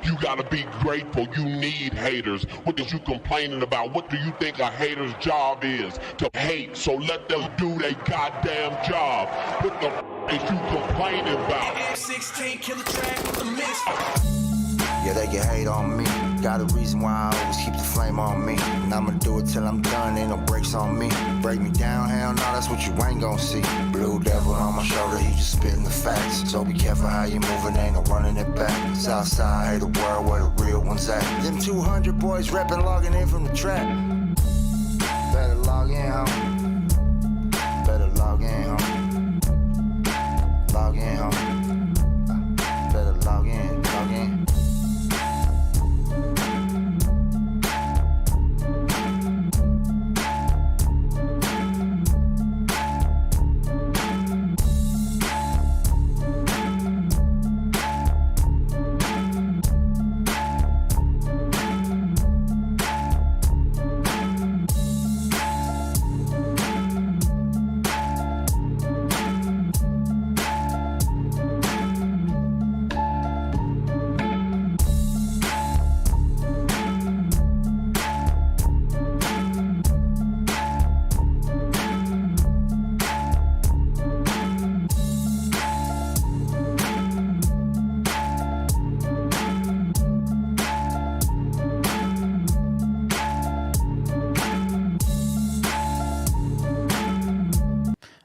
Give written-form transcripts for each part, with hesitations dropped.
You gotta be grateful. You need haters. What is you complaining about? What do you think a hater's job is? To hate. So let them do their goddamn job. What the is you complaining about? 16 killer track with the mix. Yeah, they can hate on me. Got a reason why I always keep the flame on me. And I'ma do it till I'm done, ain't no brakes on me. Break me down, hell no, that's what you ain't gon' see. Blue devil on my shoulder, he just spitting the facts. So be careful how you moving, ain't no running it back. Southside, hate the world where the real ones at. Them 200 boys reppin', logging in from the trap. Better log in, home. Better log in, home. Log in, home. Better log in, log in.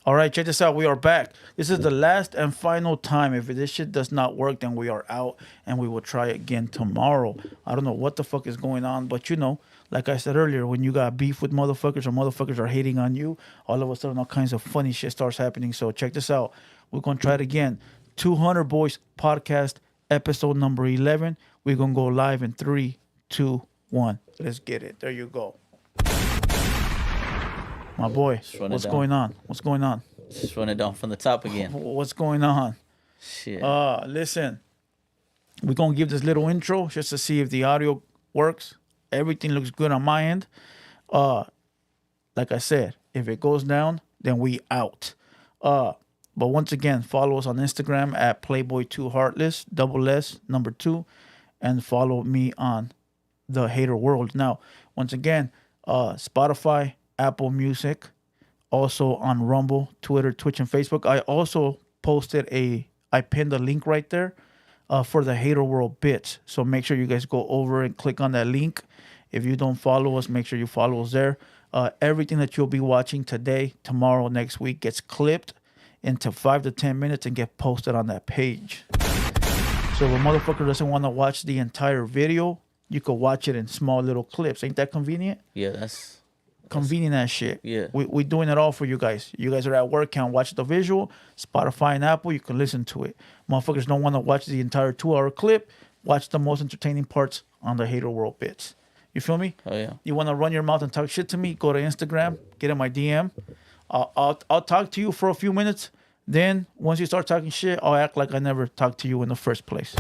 All right, check this out. We are back. This is the last and final time. If this shit does not work, then we are out and we will try again tomorrow. I don't know what the fuck is going on, but you know, like I said earlier, when you got beef with motherfuckers or motherfuckers are hating on you, all of a sudden all kinds of funny shit starts happening. So check this out. We're going to try it again. 200 Boys Podcast, episode number 11. We're going to go live in 3, 2, 1. Let's get it. There you go. My boy, what's going on? What's going on? Just run it down from the top again. What's going on? Shit. Listen, we're going to give this little intro just to see if the audio works. Everything looks good on my end. Like I said, if it goes down, then we out. But once again, follow us on Instagram at Playboy2Heartless, double S, number 2, and follow me on TheHaterWorld. Now, once again, Spotify, Apple Music, also on Rumble, Twitter, Twitch, and Facebook. I also I pinned a link right there for the Hater World bits. So make sure you guys go over and click on that link. If you don't follow us, make sure you follow us there. Everything that you'll be watching today, tomorrow, next week gets clipped into 5 to 10 minutes and get posted on that page. So if a motherfucker doesn't want to watch the entire video, you could watch it in small little clips. Ain't that convenient? Yeah, that's convenient as shit. Yeah. We're doing it all for you guys. You guys are at work, can't watch the visual. Spotify and Apple, you can listen to it. Motherfuckers don't want to watch the entire 2-hour clip. Watch the most entertaining parts on the Hater World bits. You feel me? Oh, yeah. You want to run your mouth and talk shit to me? Go to Instagram, get in my DM. I'll talk to you for a few minutes. Then, once you start talking shit, I'll act like I never talked to you in the first place.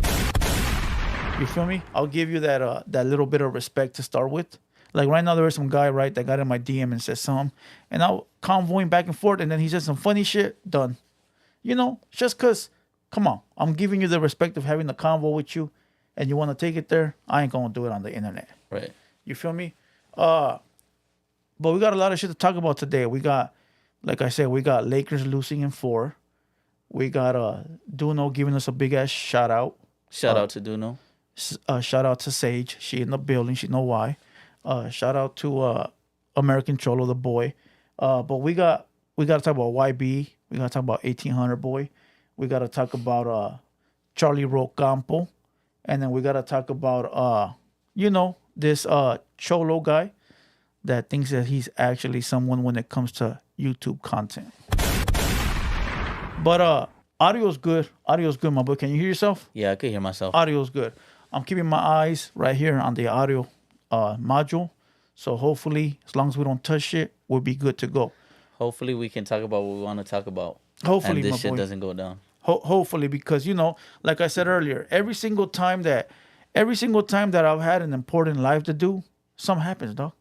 You feel me? I'll give you that little bit of respect to start with. Like right now, there was some guy, right, that got in my DM and said something. And I'll convoying back and forth, and then he said some funny shit. Done. You know, just because, come on, I'm giving you the respect of having the convo with you, and you want to take it there, I ain't going to do it on the internet. right. You feel me? But we got a lot of shit to talk about today. We got, like I said, we got Lakers losing in 4. We got Duno giving us a big-ass shout-out. Shout out to Duno. Shout out to Sage. She in the building. She know why. Shout out to American Cholo, the boy. But we got to talk about YB. We got to talk about 1800 boy. We got to talk about Charlie wrote Campo. And then we got to talk about, this Cholo guy that thinks that he's actually someone when it comes to YouTube content. But audio's good. Audio's good, my boy. Can you hear yourself? Yeah, I could hear myself. Audio's good. I'm keeping my eyes right here on the audio module. So hopefully, as long as we don't touch shit, we'll be good to go. Hopefully, we can talk about what we want to talk about. Hopefully, and this my shit boy. doesn't go down. Hopefully, because like I said earlier, every single time that I've had an important live to do, something happens, dog.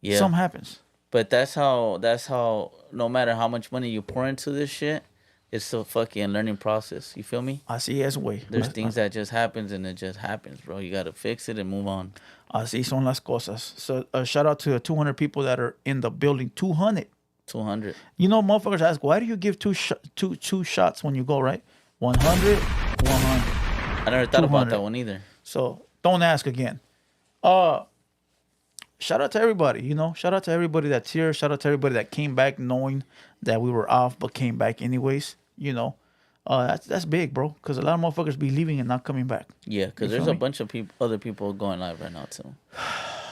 Yeah. Something happens. But that's how. No matter how much money you pour into this shit, it's a fucking learning process. You feel me? Así es, güey. There's things that just happens and it just happens, bro. You gotta fix it and move on. Así son las cosas. So shout out to the 200 people that are in the building. 200. 200. You know, motherfuckers ask, why do you give two shots when you go, right? 100, 100. I never thought about that one either. So don't ask again. Shout out to everybody, you know. Shout out to everybody that's here. Shout out to everybody that came back knowing that we were off but came back anyways, you know. That's big, bro, because a lot of motherfuckers be leaving and not coming back. Yeah, because there's a bunch of other people going live right now, too.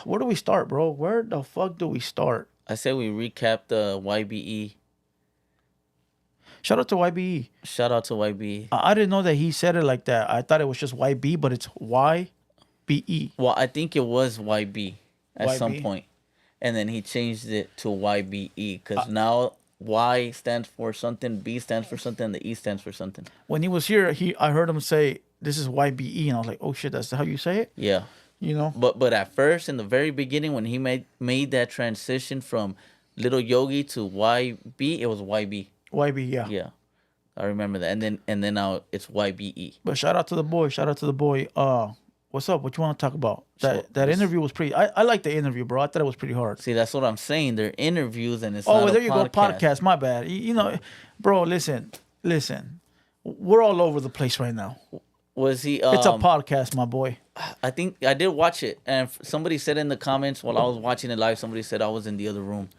Where do we start, bro? Where the fuck do we start? I say we recap the YBE. Shout out to YBE. Shout out to YBE. I didn't know that he said it like that. I thought it was just YB, but it's YBE. Well, I think it was YB at some YB. point. And then he changed it to YBE because now Y stands for something, B stands for something, and the E stands for something. When he was here, I heard him say, this is YBE, and I was like, oh shit, that's how you say it? Yeah. You know? But at first, in the very beginning, when he made that transition from Little Yogi to YB, it was YB. YB, yeah. Yeah. I remember that. And then now it's YBE. But shout out to the boy. Shout out to the boy. What's up? What you want to talk about? That interview was pretty. I like the interview, bro. I thought it was pretty hard. See, that's what I'm saying. They're interviews and it's Oh, not well, a there you go. podcast. Podcast. My bad. You know, bro. Listen. We're all over the place right now. Was he? It's a podcast, my boy. I think I did watch it, and somebody said in the comments while I was watching it live, somebody said I was in the other room.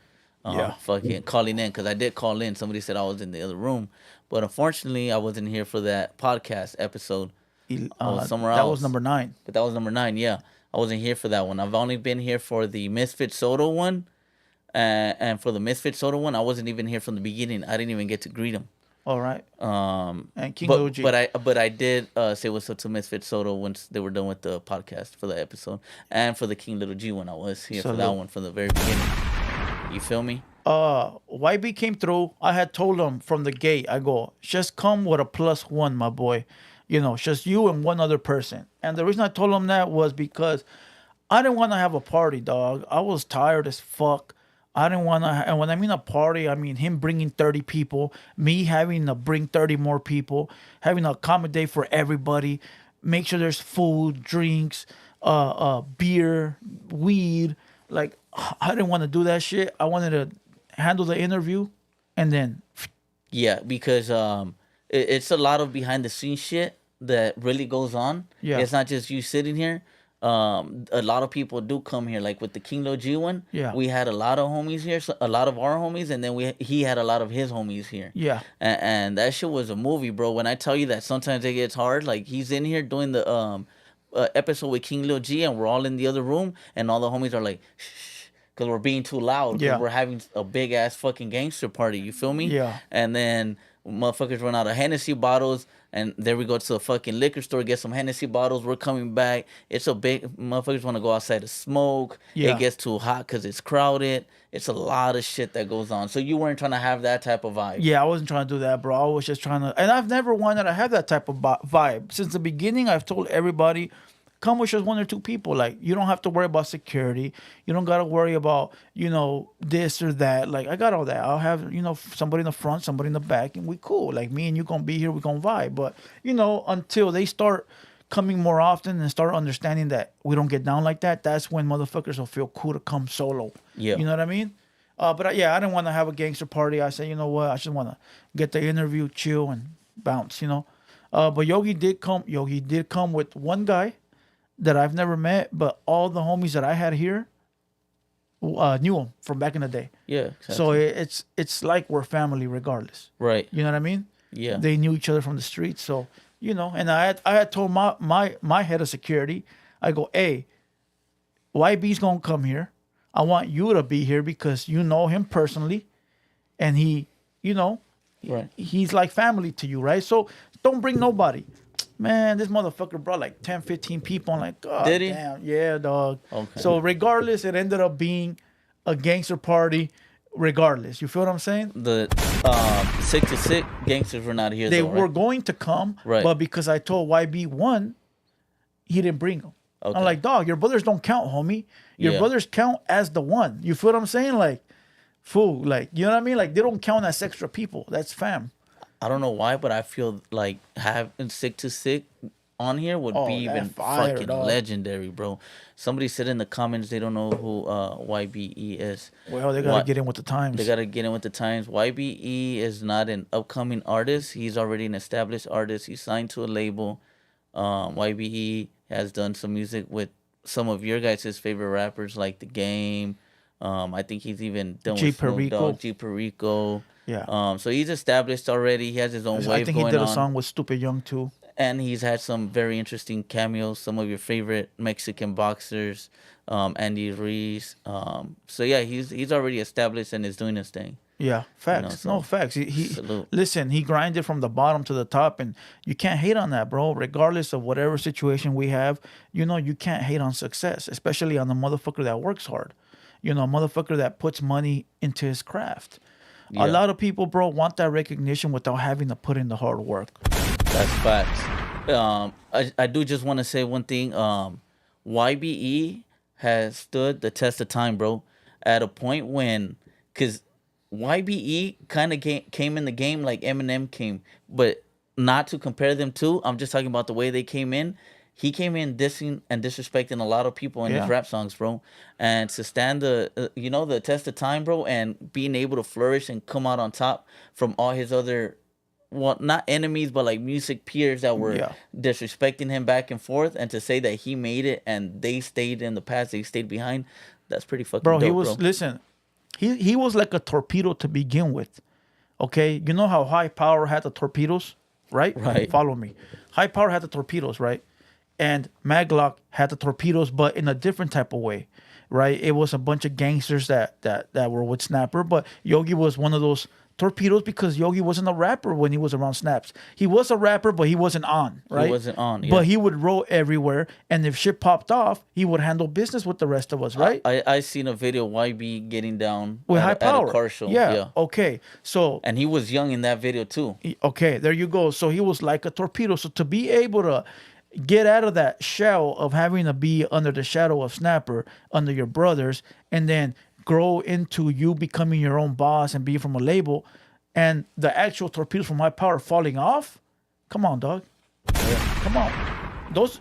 Yeah. Fucking calling in, because I did call in. Somebody said I was in the other room, but unfortunately, I wasn't here for that podcast episode. I was somewhere else. That was number 9. But that was number 9. Yeah, I wasn't here for that one. I've only been here for the Misfit Soto one, and for the Misfit Soto one, I wasn't even here from the beginning. I didn't even get to greet him. All right. And King Lil G. But I did say what's up to Misfit Soto once they were done with the podcast for the episode, and for the King Little G one, I was here for that one from the very beginning. You feel me? YB came through. I had told him from the gate, I go, just come with a +1, my boy. You know, just you and one other person. And the reason I told him that was because I didn't want to have a party, dog. I was tired as fuck. I didn't want to, and when I mean a party, I mean him bringing 30 people, me having to bring 30 more people, having to accommodate for everybody, make sure there's food, drinks, beer, weed. Like, I didn't want to do that shit. I wanted to handle the interview, and then. Yeah, because it's a lot of behind the scenes shit that really goes on. Yeah. It's not just you sitting here. A lot of people do come here, like with the King Lo G one. Yeah. We had a lot of homies here, a lot of our homies, and then he had a lot of his homies here. Yeah. And that shit was a movie, bro. When I tell you that sometimes it gets hard, like he's in here doing the episode with King Lil G, and we're all in the other room, and all the homies are like, shh, because we're being too loud. Yeah. We're having a big ass fucking gangster party. You feel me? Yeah. And then motherfuckers run out of Hennessy bottles, and there we go to the fucking liquor store, get some Hennessy bottles. We're coming back. It's a big, motherfuckers want to go outside to smoke. Yeah. It gets too hot because it's crowded. It's a lot of shit that goes on. So you weren't trying to have that type of vibe. Yeah, I wasn't trying to do that, bro. I was just trying to, and I've never wanted to have that type of vibe. Since the beginning, I've told everybody, come with just 1 or 2 people. Like, you don't have to worry about security. You don't got to worry about, you know, this or that. Like, I got all that. I'll have, you know, somebody in the front, somebody in the back, and we cool. Like, me and you going to be here, we going to vibe. But, you know, until they start coming more often and start understanding that we don't get down like that, that's when motherfuckers will feel cool to come solo. Yeah. You know what I mean? But, yeah, I didn't want to have a gangster party. I said, you know what? I just want to get the interview, chill, and bounce, you know? But Yogi did come with one guy that I've never met, but all the homies that I had here knew him from back in the day. Yeah. Exactly. So it's like we're family regardless. Right. You know what I mean? Yeah. They knew each other from the streets. So, you know, and I had told my head of security, I go, hey, YB's gonna come here. I want you to be here because you know him personally, and he, you know, Right. he's like family to you, right? So don't bring nobody. Man, this motherfucker brought like 10, 15 people. I'm like, God Did he? damn. Yeah, dog. Okay. So regardless, it ended up being a gangster party regardless. You feel what I'm saying? The 6 to 6 gangsters were not here. They though, were right? going to come, Right. but because I told YB one, he didn't bring them. Okay. I'm like, dog, your brothers don't count, homie. Your Yeah. brothers count as the one. You feel what I'm saying? Like, fool, like, you know what I mean? Like, they don't count as extra people. That's fam. I don't know why, but I feel like having Sick to Sick on here would Oh, be that even fire, fucking dog. legendary, bro. Somebody said in the comments they don't know who YBE is. Well, they gotta What- get in with the times. They gotta get in with the times. YBE is not an upcoming artist. He's already an established artist. He's signed to a label. YBE has done some music with some of your guys' favorite rappers like The Game. I think he's even done G with Snoop Perico. Dogg, G Perico. Yeah. So he's established already. He has his own I wave think he going did a on. song with Stupid Young too. And he's had some very interesting cameos. Some of your favorite Mexican boxers, Andy Ruiz. So yeah, he's already established and is doing his thing. Yeah, facts. so No facts. He salute. listen. He grinded from the bottom to the top, and you can't hate on that, bro. Regardless of whatever situation we have, you can't hate on success, especially on the motherfucker that works hard. A motherfucker that puts money into his craft. Yeah. A lot of people, bro, want that recognition without having to put in the hard work. That's facts. I do just want to say one thing. YBE has stood the test of time, bro. At a point when, because YBE kind of came in the game like Eminem came, but not to compare them to. I'm just talking about the way they came in. He came in dissing and disrespecting a lot of people in his Yeah. rap songs, bro. And to stand the test of time, bro, and being able to flourish and come out on top from all his other, well, not enemies, but like music peers that were Yeah. disrespecting him back and forth, and to say that he made it and they stayed in the past, they stayed behind. That's pretty fucking Bro, dope, he was bro. listen. He was like a torpedo to begin with. Okay, you know how High Power had the torpedoes, right? Right. Follow me. High Power had the torpedoes, right? And Maglock had the torpedoes, but in a different type of way, right? It was a bunch of gangsters that were with Snapper, but Yogi was one of those torpedoes because Yogi wasn't a rapper when he was around Snaps. He was a rapper, but he wasn't on, right? wasn't on, yeah. But he would roll everywhere, and if shit popped off, he would handle business with the rest of us, right? I seen a video YB getting down With High at Power. a car show. Yeah. Okay. So And he was young in that video too. okay, there you go. So he was like a torpedo. So to be able to get out of that shell of having to be under the shadow of Snapper, under your brothers, and then grow into you becoming your own boss and be from a label, and the actual torpedoes from High Power falling off. Come on, dog. Come on.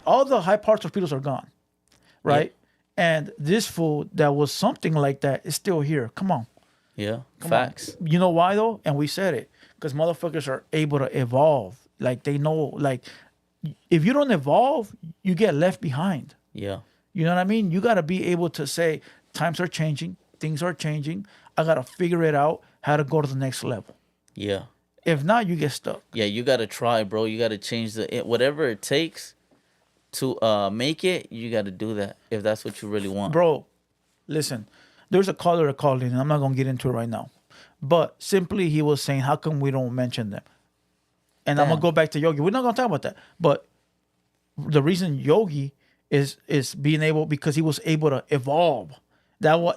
All the High Power torpedoes are gone, right? And this fool that was something like that is still here. Come on. Yeah. Come Facts. on. You know why though? And we said it because motherfuckers are able to evolve. Like they know, like if you don't evolve, you get left behind. Yeah. You know what I mean? You got to be able to say times are changing, things are changing. I got to figure it out how to go to the next level. Yeah. If not, you get stuck. Yeah, you gotta try, bro. You gotta change whatever it takes to make it. You gotta do that if that's what you really want, Bro, listen, there's a caller that called in, and I'm not going to get into it right now. But simply he was saying, how come we don't mention them? And I'm going to go back to Yogi. We're not going to talk about that. But the reason Yogi is being able, because he was able to evolve. That was,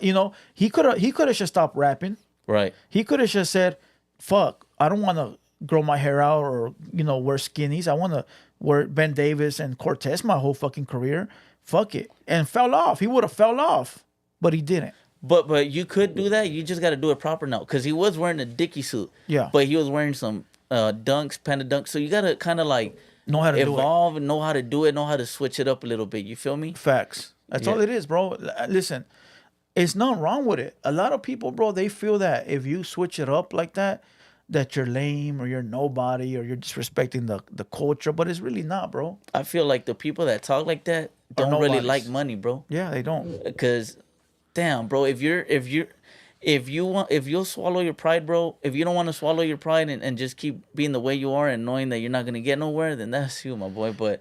he could have just stopped rapping. Right. He could have just said, fuck, I don't want to grow my hair out or, wear skinnies. I want to wear Ben Davis and Cortez my whole fucking career. Fuck it. And fell off. He would have fell off, but he didn't. But you could do that. You just got to do it proper now, because he was wearing a Dickie suit. Yeah. But he was wearing some dunks, panda dunks. So you got to kind of like Know how to do it. evolve and know how to do it, know how to switch it up a little bit. You feel me? Facts. That's all it is, bro. Listen, it's nothing wrong with it. A lot of people, bro, they feel that if you switch it up like that you're lame or you're nobody or you're disrespecting the culture, but it's really not, bro. I feel like the people that talk like that don't really nobodies. like money, bro. Yeah, they don't. Because, damn, bro, if you'll swallow your pride, bro, if you don't want to swallow your pride and just keep being the way you are and knowing that you're not gonna get nowhere, then that's you, my boy. But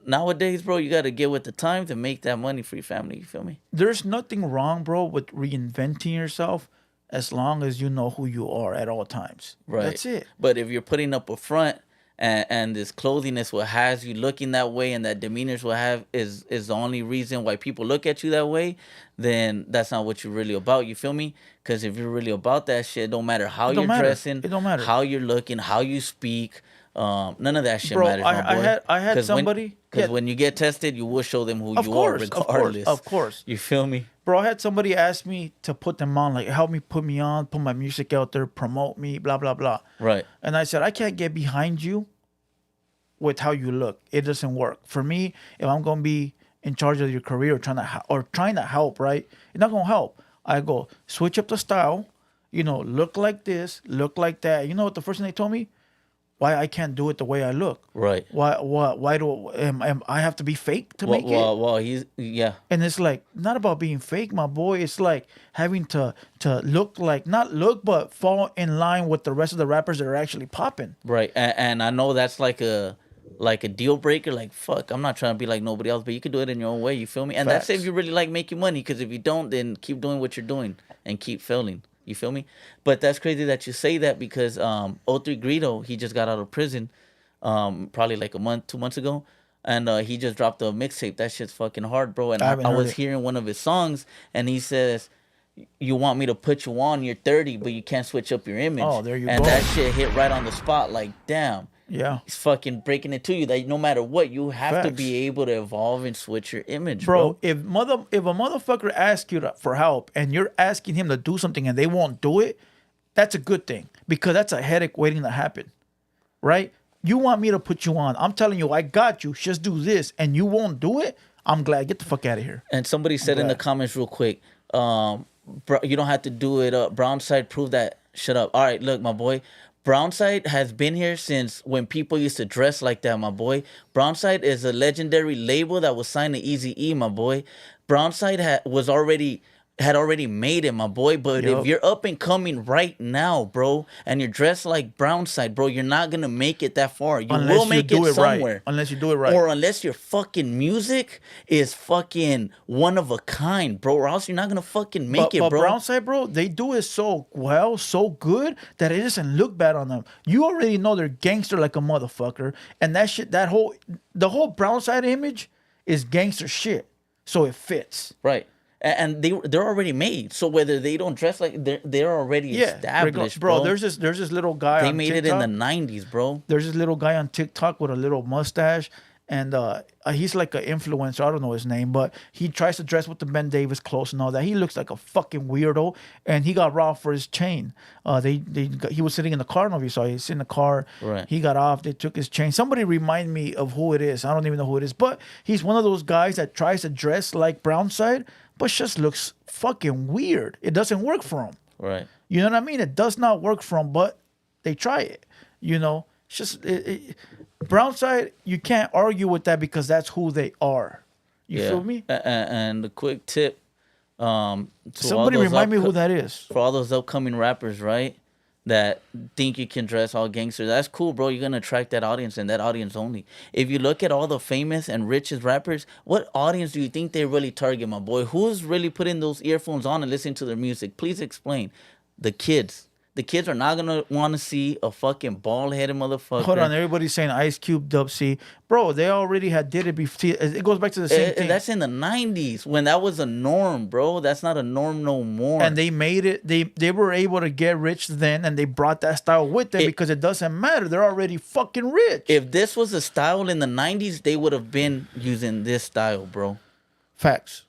nowadays, bro, you gotta get with the time to make that money for your family. You feel me? There's nothing wrong, bro, with reinventing yourself as long as you know who you are at all times. Right. That's it. But if you're putting up a front and this clothing is what has you looking that way, and that demeanor is what is the only reason why people look at you that way, then that's not what you're really about. You feel me? Because if you're really about that shit, it don't matter how It don't you're matter. dressing, It don't matter. how you're looking, how you speak, None of that shit Bro, matters, my boy. I had somebody. Because when you get tested, you will show them who Of you course, are, of course, regardless. of course. You feel me? Bro, I had somebody ask me to put them on, like help me put me on, put my music out there, promote me, blah blah blah. Right. And I said I can't get behind you with how you look. It doesn't work for me. If I'm gonna be in charge of your career, trying to help, right? It's not gonna help. I go switch up the style. You know, look like this, look like that. You know what the first thing they told me? Why I can't do it the way I look? Right. Why do I have to be fake to make it? Well, yeah. And it's like not about being fake, my boy. It's like having to look like not look, but fall in line with the rest of the rappers that are actually popping. Right. And I know that's like a deal breaker. Like, fuck, I'm not trying to be like nobody else, but you can do it in your own way. You feel me? And Facts. that's if you really like making money. Because if you don't, then keep doing what you're doing and keep failing. You feel me? But that's crazy that you say that because 03 Greedo, he just got out of prison probably like 2 months ago. And he just dropped a mixtape. That shit's fucking hard, bro. And I was hearing one of his songs and he says, you want me to put you on, you're 30, but you can't switch up your image. Oh, there you go. And that shit hit right on the spot. Like, damn. Yeah. He's fucking breaking it to you that no matter what, you have to Facts. be able to evolve and switch your image, bro. If a motherfucker asks you for help and you're asking him to do something and they won't do it, that's a good thing because that's a headache waiting to happen, right? You want me to put you on. I'm telling you, I got you. Just do this and you won't do it. I'm glad. Get the fuck out of here. And somebody said in the comments real quick, you don't have to do it. Brownside prove that. Shut up. All right, look, my boy. Brownside has been here since when people used to dress like that, my boy. Brownside is a legendary label that was signed to Eazy-E, my boy. Brownside had already made it, my boy. But if you're up and coming right now, bro, and you're dressed like Brownside, bro, you're not gonna make it that far. You will make it somewhere. Right. Unless you do it right. Or unless your fucking music is fucking one of a kind, bro. Or else you're not gonna fucking make it, bro. But Brownside, bro, they do it so well, so good that it doesn't look bad on them. You already know they're gangster like a motherfucker, and that shit, the whole Brownside image is gangster shit, so it fits. Right. And they're already made, so whether they don't dress like they're already established, bro. There's this little guy. They made TikTok. It in the 90s, bro. There's this little guy on TikTok with a little mustache, and he's like an influencer. I don't know his name, but he tries to dress with the Ben Davis clothes and all that. He looks like a fucking weirdo, and he got robbed for his chain. He was sitting in the car. I don't know if you saw. He's in the car. Right. He got off. They took his chain. Somebody remind me of who it is. I don't even know who it is, but he's one of those guys that tries to dress like Brownside, but just looks fucking weird. It doesn't work for him. Right. You know what I mean? It does not work for them, but they try it. You know, it's just Brownside. You can't argue with that because that's who they are. You feel me? And a quick tip. Somebody remind me who that is. For all those upcoming rappers, right? That think you can dress all gangster. That's cool, bro. You're gonna attract that audience and that audience only. If you look at all the famous and richest rappers, what audience do you think they really target, my boy? Who's really putting those earphones on and listening to their music? Please explain. The kids. The kids are not gonna want to see a fucking bald-headed motherfucker. Hold on, everybody's saying Ice Cube, Dub C, bro. They already did it before. It goes back to the same thing. That's in the 90s when that was a norm, bro. That's not a norm no more. And they made it. They were able to get rich then, and they brought that style with them because it doesn't matter. They're already fucking rich. If this was a style in the 90s, they would have been using this style, bro. Facts.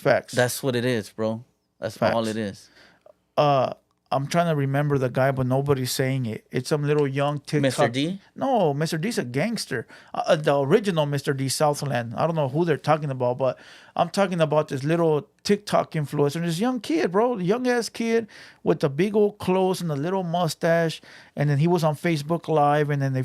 That's what it is, bro. That's all it is. I'm trying to remember the guy, but nobody's saying it. It's some little young TikTok. Mr. D? No, Mr. D's a gangster. The original Mr. D, Southland. I don't know who they're talking about, but I'm talking about this little TikTok influencer. This young kid, bro. Young-ass kid with the big old clothes and the little mustache. And then he was on Facebook Live, and then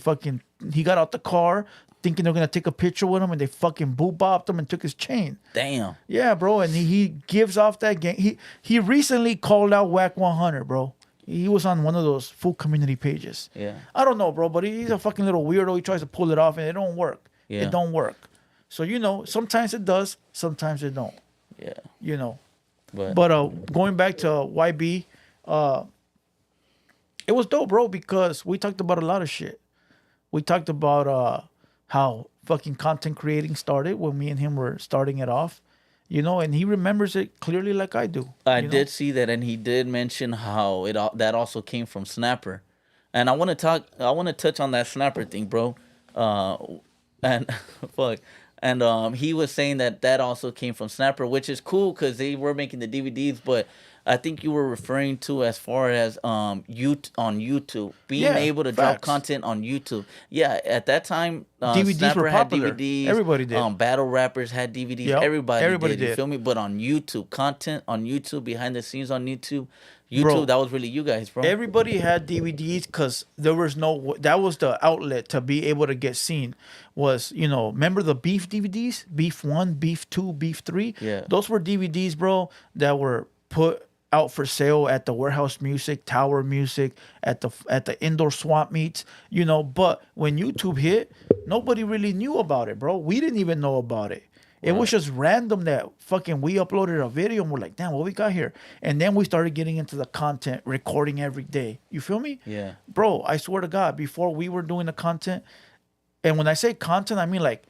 he got out the car thinking they're going to take a picture with him, and they fucking boop-bopped him and took his chain. Damn. Yeah, bro, and he gives off that gang. He recently called out Whack 100, bro. He was on one of those full community pages. Yeah. I don't know, bro, but he's a fucking little weirdo. He tries to pull it off, and it don't work. Yeah. It don't work. So, you know, sometimes it does, sometimes it don't. Yeah. You know. But Going back to YB, it was dope, bro, because we talked about a lot of shit. We talked about how fucking content creating started when me and him were starting it off, you know, and he remembers it clearly like I do. I did see that, and he did mention how that also came from Snapper. And I want to touch on that snapper thing, bro. And fuck. And he was saying that also came from Snapper, which is cool because they were making the DVDs. But I think you were referring to as far as you on YouTube being Yeah, able to drop facts. content on YouTube. Yeah, at that time, DVDs Snapper were had popular. DVDs. Everybody did. Battle rappers had DVDs. Yep, Everybody did. You did. feel me? But on YouTube, content on YouTube, behind the scenes on YouTube, Bro, that was really you guys, bro. Everybody had DVDs because there was that was the outlet to be able to get seen. Was, remember the Beef DVDs? Beef 1, Beef 2, Beef 3? Yeah. Those were DVDs, bro, that were put out for sale at the Warehouse Music, Tower Music, at the indoor swap meets, But when YouTube hit, nobody really knew about it, bro. We didn't even know about it. It was just random that fucking we uploaded a video and we're like, damn, what we got here? And then we started getting into the content, recording every day. You feel me? Yeah. Bro, I swear to God, before we were doing the content, and when I say content, I mean like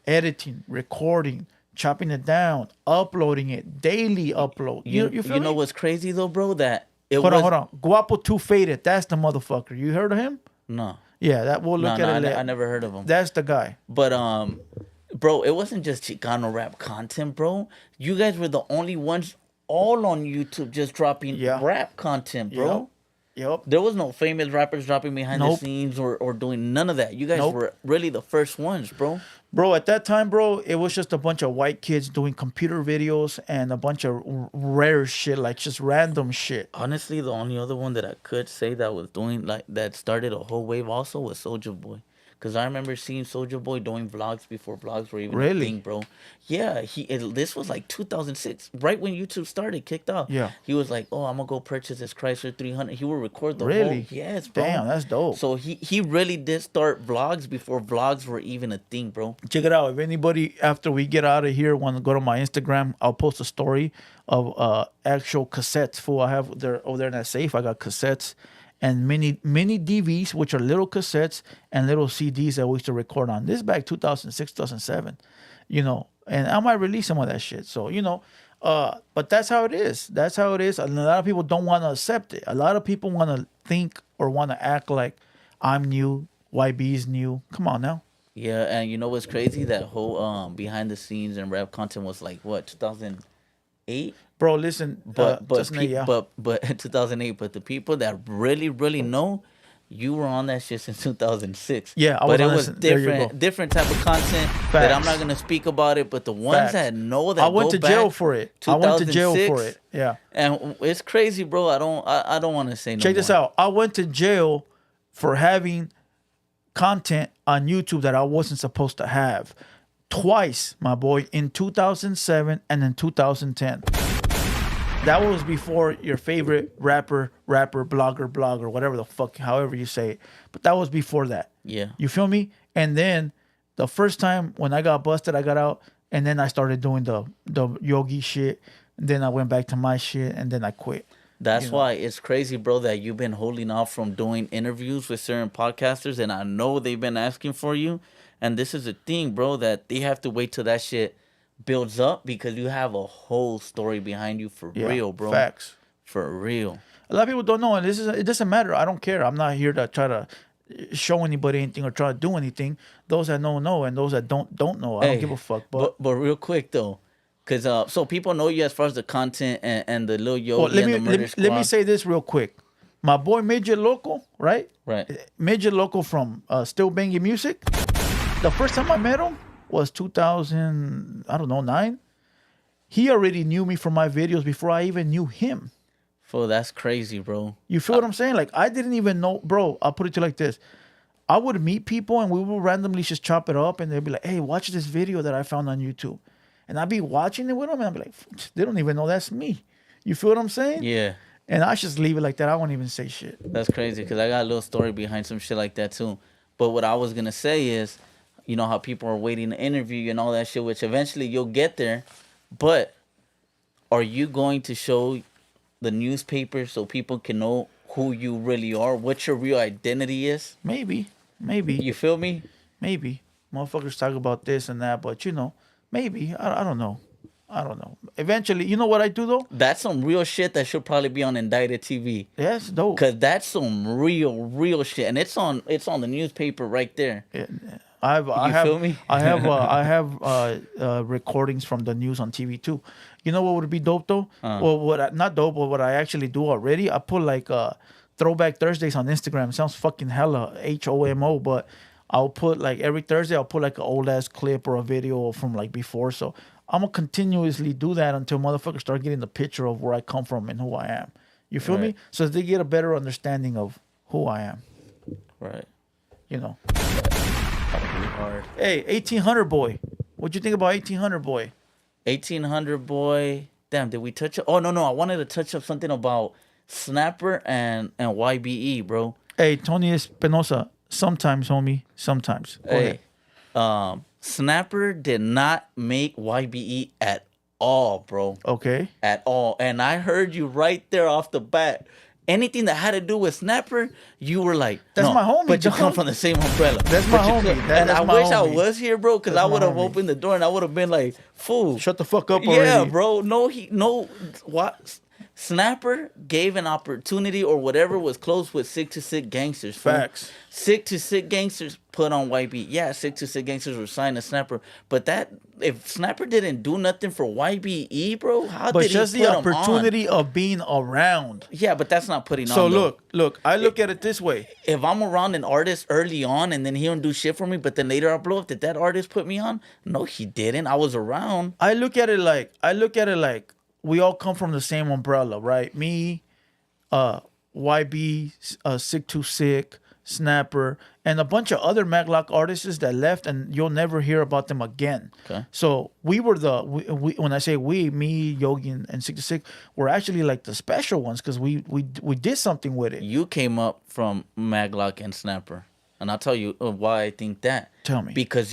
editing, recording, chopping it down, uploading it, daily upload. You feel me? You know what's crazy though, bro? That it Hold was... on. Guapo 2 Faded. That's the motherfucker. You heard of him? No. Yeah, that we'll look at it later. I never heard of him. That's the guy. But bro, it wasn't just Chicano rap content, bro. You guys were the only ones all on YouTube just dropping rap content, bro. Yep. There was no famous rappers dropping behind the Nope. scenes or doing none of that. You guys were really the first ones, bro. Bro, at that time, bro, it was just a bunch of white kids doing computer videos and a bunch of rare shit, like just random shit. Honestly, the only other one that I could say that was doing like that started a whole wave also was Soulja Boy. Because I remember seeing Soulja Boy doing vlogs before vlogs were even a thing, bro. Yeah, this was like 2006, right when YouTube started, kicked off. Yeah. He was like, oh, I'm going to go purchase this Chrysler 300. He would record the Really? whole... Yes, bro. Damn, that's dope. So he really did start vlogs before vlogs were even a thing, bro. Check it out. If anybody, after we get out of here, want to go to my Instagram, I'll post a story of actual cassettes. Fool, I have over there in that safe. I got cassettes and mini DVs, which are little cassettes and little CDs that we used to record on. This is back 2006, 2007, and I might release some of that shit. So, but that's how it is. That's how it is. And a lot of people don't want to accept it. A lot of people want to think or want to act like I'm new, YB's new. Come on now. Yeah, and you know what's crazy? That whole behind the scenes and rap content was like, what, 2008? Bro, listen, but 2008. But the people that really know, you were on that shit since 2006. Yeah, but it was different type of content that I'm not gonna speak about it. But the ones that know that I went to jail for it. Yeah, and it's crazy, bro. I don't want to say no. Check this out. I went to jail for having content on YouTube that I wasn't supposed to have. Twice, my boy, in 2007 and in 2010. That was before your favorite rapper, blogger, whatever the fuck, however you say it. But that was before that. Yeah. You feel me? And then the first time when I got busted, I got out, and then I started doing the Yogi shit. And then I went back to my shit, and then I quit. That's why it's crazy, bro, that you've been holding off from doing interviews with certain podcasters, and I know they've been asking for you. And this is a thing, bro, that they have to wait till that shit builds up because you have a whole story behind you for real, bro. Facts. For real. A lot of people don't know, and it doesn't matter. I don't care. I'm not here to try to show anybody anything or try to do anything. Those that know, and those that don't know. I don't give a fuck. But real quick though, because so people know you as far as the content and the Lil Yogi and the Murder Squad. Let me say this real quick. My boy Midget Loco, right? Right. Midget Loco from Still Banging Music. The first time I met him was 2009. He already knew me from my videos before I even knew him. Fool, that's crazy, bro. You feel what I'm saying? Like, I didn't even know, bro. I'll put it to you like this. I would meet people and we would randomly just chop it up and they'd be like, hey, watch this video that I found on YouTube. And I'd be watching it with them and I'd be like, they don't even know that's me. You feel what I'm saying? Yeah. And I just leave it like that. I won't even say shit. That's crazy because I got a little story behind some shit like that too. But what I was going to say is, you know how people are waiting to interview you and all that shit, which eventually you'll get there. But are you going to show the newspaper so people can know who you really are, what your real identity is? Maybe. You feel me? Maybe. Motherfuckers talk about this and that, but maybe. I don't know. I don't know. Eventually, you know what I do though? That's some real shit that should probably be on Indicted TV. Yeah, it's dope. Cause that's some real shit, and it's on the newspaper right there. I have feel me? I have recordings from the news on TV too. You know what would be dope though? Well, not dope, but what I actually do already, I put like Throwback Thursdays on Instagram. It sounds fucking hella HOMO, but I'll put like every Thursday I'll put like an old ass clip or a video from like before. So I'm gonna continuously do that until motherfuckers start getting the picture of where I come from and who I am. You feel me? So they get a better understanding of who I am. Right. You know. Hard. Hey, 1800 boy. What'd you think about 1800 boy? 1800 boy. Damn, did we touch up? Oh no, I wanted to touch up something about Snapper and YBE, bro. Hey, Tony Espinosa. Sometimes, homie. Sometimes. Go ahead. Snapper did not make YBE at all, bro. Okay. At all. And I heard you right there off the bat. Anything that had to do with Snapper, you were like, That's no, my homie, but you dog. come from the same umbrella. That's my homie. And I That's my wish I homie. was here, bro, because I That's my would have homie. opened the door and I would have been like, fool. Shut the fuck up already. Yeah, bro. No. What? Snapper gave an opportunity or whatever was close with Sick to Sick Gangsters. Fool. Facts. Sick to Sick Gangsters put on YB. Yeah, Sick to Sick Gangsters were signed to Snapper. But that, if Snapper didn't do nothing for YBE, bro, how But did just he the put 'em on? opportunity of being around. Yeah, but that's not putting So on. though. look. I look at it this way. If I'm around an artist early on and then he don't do shit for me, but then later I blow up, did that artist put me on? No, he didn't. I was around. I look at it like we all come from the same umbrella, right? Me, YB, Sick to Sick, Snapper, and a bunch of other Maglock artists that left, and you'll never hear about them again. Okay. So we were we when I say we, me, Yogi, and Sick to Sick, we're actually like the special ones because we did something with it. You came up from Maglock and Snapper. And I'll tell you why I think that. Tell me. Because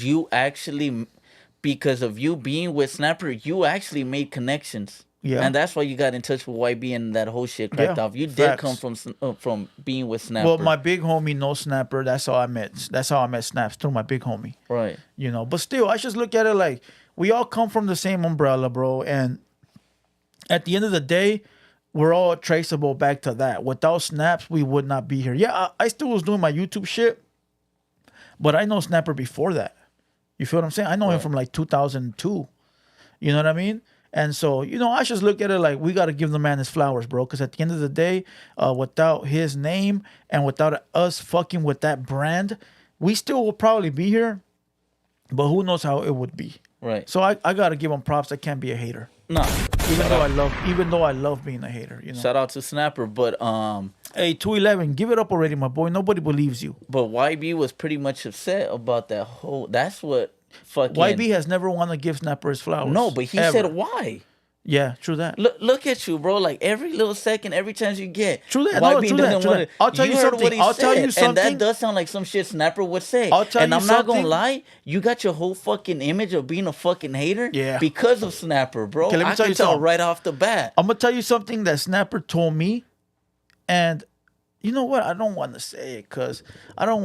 of you being with Snapper, you actually made connections. Yeah. And that's why you got in touch with YB and that whole shit cracked Yeah, off. You facts. did come from being with Snapper. Well, my big homie knows Snapper. That's how I met Snaps through my big homie. Right. You know, but still, I just look at it like we all come from the same umbrella, bro. And at the end of the day, we're all traceable back to that. Without Snaps, we would not be here. Yeah, I still was doing my YouTube shit, but I know Snapper before that. You feel what I'm saying? I know him from like 2002. You know what I mean? And so, you know, I just look at it like we got to give the man his flowers, bro. Because at the end of the day, without his name and without us fucking with that brand, we still will probably be here. But who knows how it would be. Right. So I got to give him props. I can't be a hater. No. Even though I love being a hater, you know. Shout out to Snapper, but Hey, 211, give it up already, my boy. Nobody believes you. But YB was pretty much upset about that whole. That's what fucking. YB has never wanted to give Snapper his flowers. No, but he ever. said why. Yeah, true that. Look at you, bro. Like every little second, every chance you get. True that. No, YB true doesn't that. want it. I'll tell you heard something. what he I'll tell said, you something. And that does sound like some shit Snapper would say. I'll tell and you I'm not something. gonna lie, you got your whole fucking image of being a fucking hater. Yeah. Because of Snapper, bro. Okay, let me I tell can you tell something. right off the bat. I'm gonna tell you something that Snapper told me, and you know what? I don't want to say it because I don't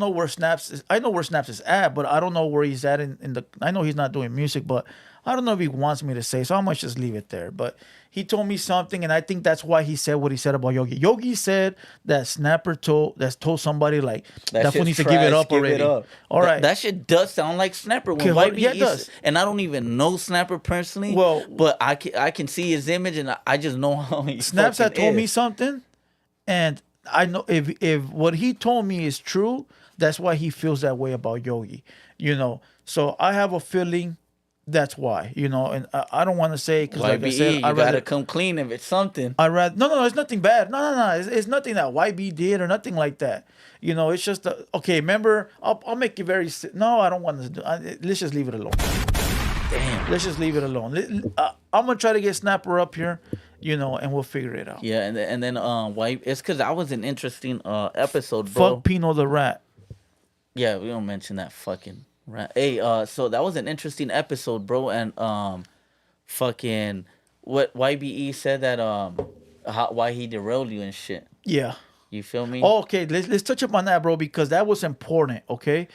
know where Snaps is. I know where Snaps is at, but I don't know where he's at in the. I know he's not doing music, but I don't know if he wants me to say. So I might just leave it there. But he told me something, and I think that's why he said what he said about Yogi. Yogi said that Snapper told somebody like that fool needs to give it up already. All right, That shit does sound like Snapper when Okay, YB yeah, it does. and I don't even know Snapper personally. Well- but I can see his image and I just know how he Snaps had fucking told me is. something, and I know if what he told me is true, that's why he feels that way about Yogi. You know, so I have a feeling that's why. You know, and I don't want to say because like I YBE, said, you gotta come clean if it's something. I rather no, it's nothing bad. No, it's nothing that YB did or nothing like that. You know, it's just okay. Remember, I'll make you very. No, I don't want to do. Let's just leave it alone. Damn. Let's just leave it alone. I'm gonna try to get Snapper up here, you know, and we'll figure it out. Yeah, and then why? It's because that was an interesting episode, bro. Fuck Pino the Rat. Yeah, we don't mention that fucking rat. Hey, so that was an interesting episode, bro, and fucking what YBE said that why he derailed you and shit. Yeah. You feel me? Okay, let's touch up on that, bro, because that was important. Okay,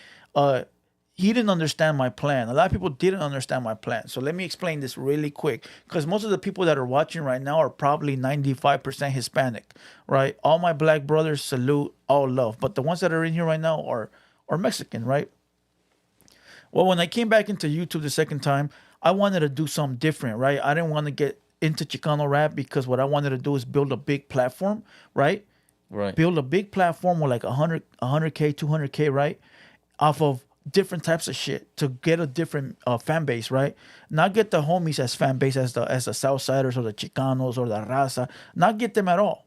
he didn't understand my plan. A lot of people didn't understand my plan. So let me explain this really quick, because most of the people that are watching right now are probably 95% Hispanic, right? All my black brothers, salute, all love. But the ones that are in here right now are Mexican, right? Well, when I came back into YouTube the second time, I wanted to do something different, right? I didn't want to get into Chicano rap because what I wanted to do is build a big platform, right? Right. Build a big platform with like 100K, 200K, right? Off of different types of shit to get a different fan base, right? Not get the homies as fan base as the Southsiders or the Chicanos or the Raza. Not get them at all.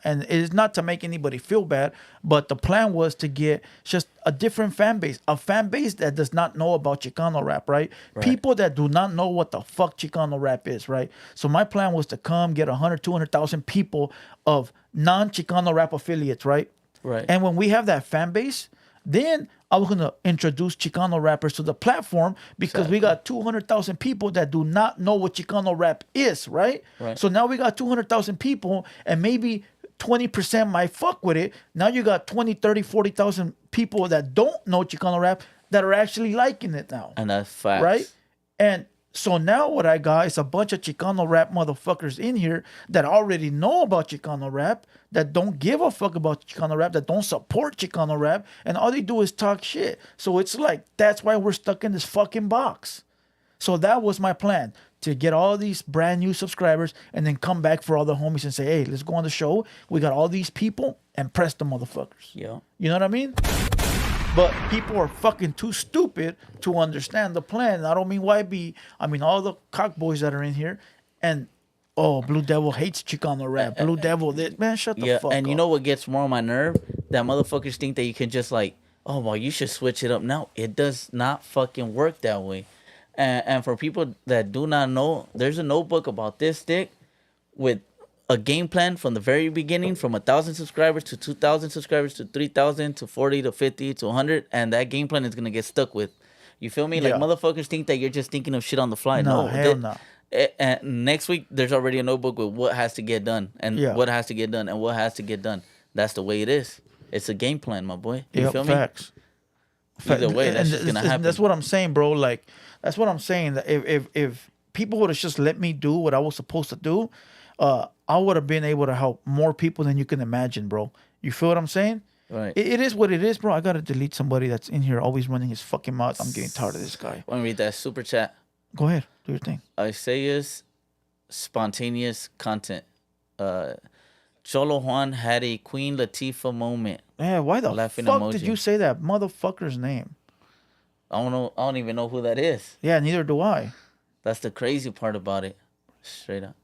And it's not to make anybody feel bad, but the plan was to get just a different fan base, a fan base that does not know about Chicano rap, right? People that do not know what the fuck Chicano rap is, right? So my plan was to come get 100, 200,000 people of non-Chicano rap affiliates, right? Right. And when we have that fan base, then I was going to introduce Chicano rappers to the platform because we got 200,000 people that do not know what Chicano rap is, right? So now we got 200,000 people and maybe 20% might fuck with it. Now you got 20, 30, 40,000 people that don't know Chicano rap that are actually liking it now. And that's facts. Right? And so now what I got is a bunch of Chicano rap motherfuckers in here that already know about Chicano rap, that don't give a fuck about Chicano rap, that don't support Chicano rap, and all they do is talk shit. So it's like, that's why we're stuck in this fucking box. So that was my plan, to get all these brand new subscribers and then come back for all the homies and say, hey, let's go on the show. We got all these people and press the motherfuckers. Yeah. You know what I mean? But people are fucking too stupid to understand the plan. I don't mean YB. I mean all the cock boys that are in here. And, oh, Blue Devil hates Chicano rap. Blue Devil, this. Man, shut the fuck up. And you know what gets more on my nerve? That motherfuckers think that you can just like, oh, well, you should switch it up. No, it does not fucking work that way. And for people that do not know, there's a notebook about this stick with a game plan from the very beginning, from 1,000 subscribers to 2,000 subscribers to 3,000 to 40 to 50 to 100, and that game plan is gonna get stuck with. You feel me? Like motherfuckers think that you're just thinking of shit on the fly. No, hell no. And next week there's already a notebook with what has to get done and what has to get done and what has to get done. That's the way it is. It's a game plan, my boy. You feel me? Facts. Either way, that's just gonna happen. That's what I'm saying, bro. Like, that's what I'm saying. That if people would have just let me do what I was supposed to do, I would have been able to help more people than you can imagine, bro. You feel what I'm saying? Right. It is what it is, bro. I gotta delete somebody that's in here always running his fucking mouth. I'm getting tired of this guy. Want to read that super chat? Go ahead, do your thing. Isaiah's spontaneous content. Cholo Juan had a Queen Latifah moment. Yeah, why the Laughing fuck emoji. did you say that motherfucker's name? I don't know. I don't even know who that is. Yeah, neither do I. That's the crazy part about it. Straight up.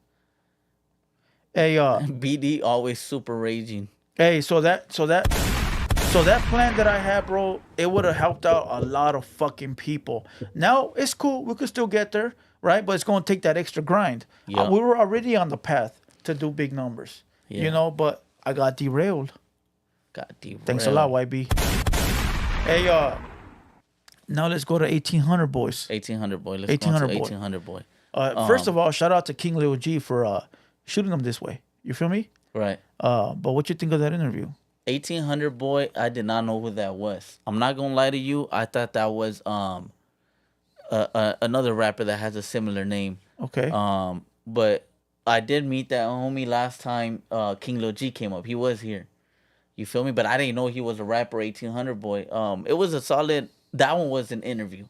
Hey, BD always super raging. Hey, so that plan that I had, bro, it would have helped out a lot of fucking people. Now it's cool, we could still get there, right? But it's gonna take that extra grind. Yeah. We were already on the path to do big numbers, you know. But I got derailed. Thanks a lot, YB. Hey, now let's go to 1800 boys. 1800 boy. Let's 1800 go to boy. 1800 boy. First of all, shout out to King Lil G for shooting them this way. You feel me? Right. But what you think of that interview? 1800 boy, I did not know who that was. I'm not gonna lie to you. I thought that was another rapper that has a similar name. Okay. But I did meet that homie last time King Lil G came up. He was here. You feel me? But I didn't know he was a rapper. 1800 boy. It was a solid. That one was an interview.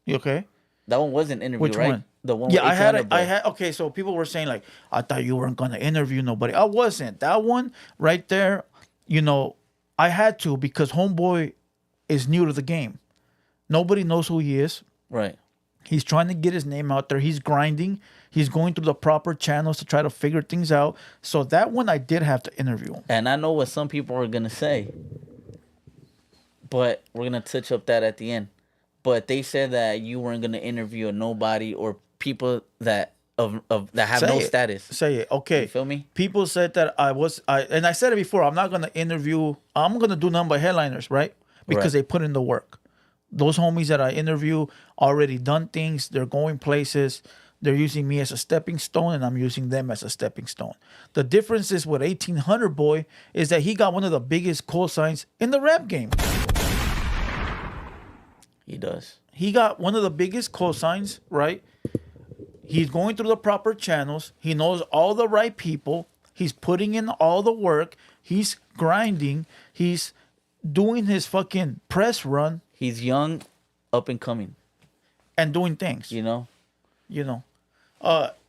You okay? That one was an interview. Which right? one? The one. Yeah, with I had. Okay, so people were saying like, I thought you weren't gonna interview nobody. I wasn't. That one right there, you know, I had to because homeboy is new to the game. Nobody knows who he is. Right. He's trying to get his name out there. He's grinding. He's going through the proper channels to try to figure things out. So that one I did have to interview him. And I know what some people are gonna say, but we're gonna touch up that at the end. But they said that you weren't gonna interview nobody or people that that have no status. Say it. Okay. You feel me? People said that and I said it before, I'm not gonna interview, I'm gonna do none but headliners, right? Because they put in the work. Those homies that I interview already done things, they're going places, they're using me as a stepping stone, and I'm using them as a stepping stone. The difference is with 1800 boy is that he got one of the biggest call signs in the rap game. He does. He got one of the biggest cosigns, right? He's going through the proper channels. He knows all the right people. He's putting in all the work. He's grinding. He's doing his fucking press run. He's young, up and coming. And doing things. You know?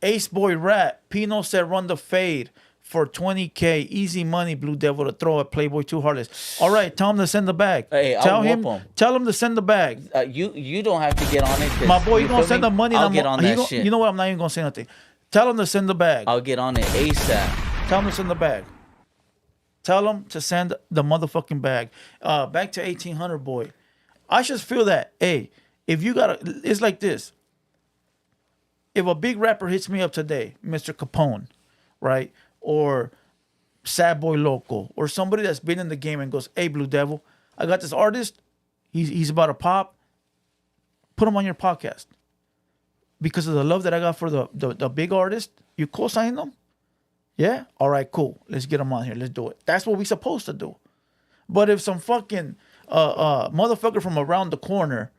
Ace Boy Rat. Pino said run the fade for 20K. Easy money, Blue Devil, to throw at Playboy 2 Heartless. All right, tell him to send the bag. Hey, tell I'll him. whoop him. Tell him to send the bag. You don't have to get on it. My boy, you gonna send the money. I'll get on that shit. You know what? I'm not even gonna say nothing. Tell him to send the bag. I'll get on it ASAP. Tell him to send the bag. Tell him to send the motherfucking bag. Back to 1800 boy. I just feel that, hey, if you gotta, it's like this. If a big rapper hits me up today, Mr. Capone, right? Or Sad Boy Loco, or somebody that's been in the game and goes, hey, Blue Devil, I got this artist. He's about to pop. Put him on your podcast. Because of the love that I got for the big artist, you co-sign them? Yeah? All right, cool. Let's get him on here. Let's do it. That's what we're supposed to do. But if some fucking motherfucker from around the corner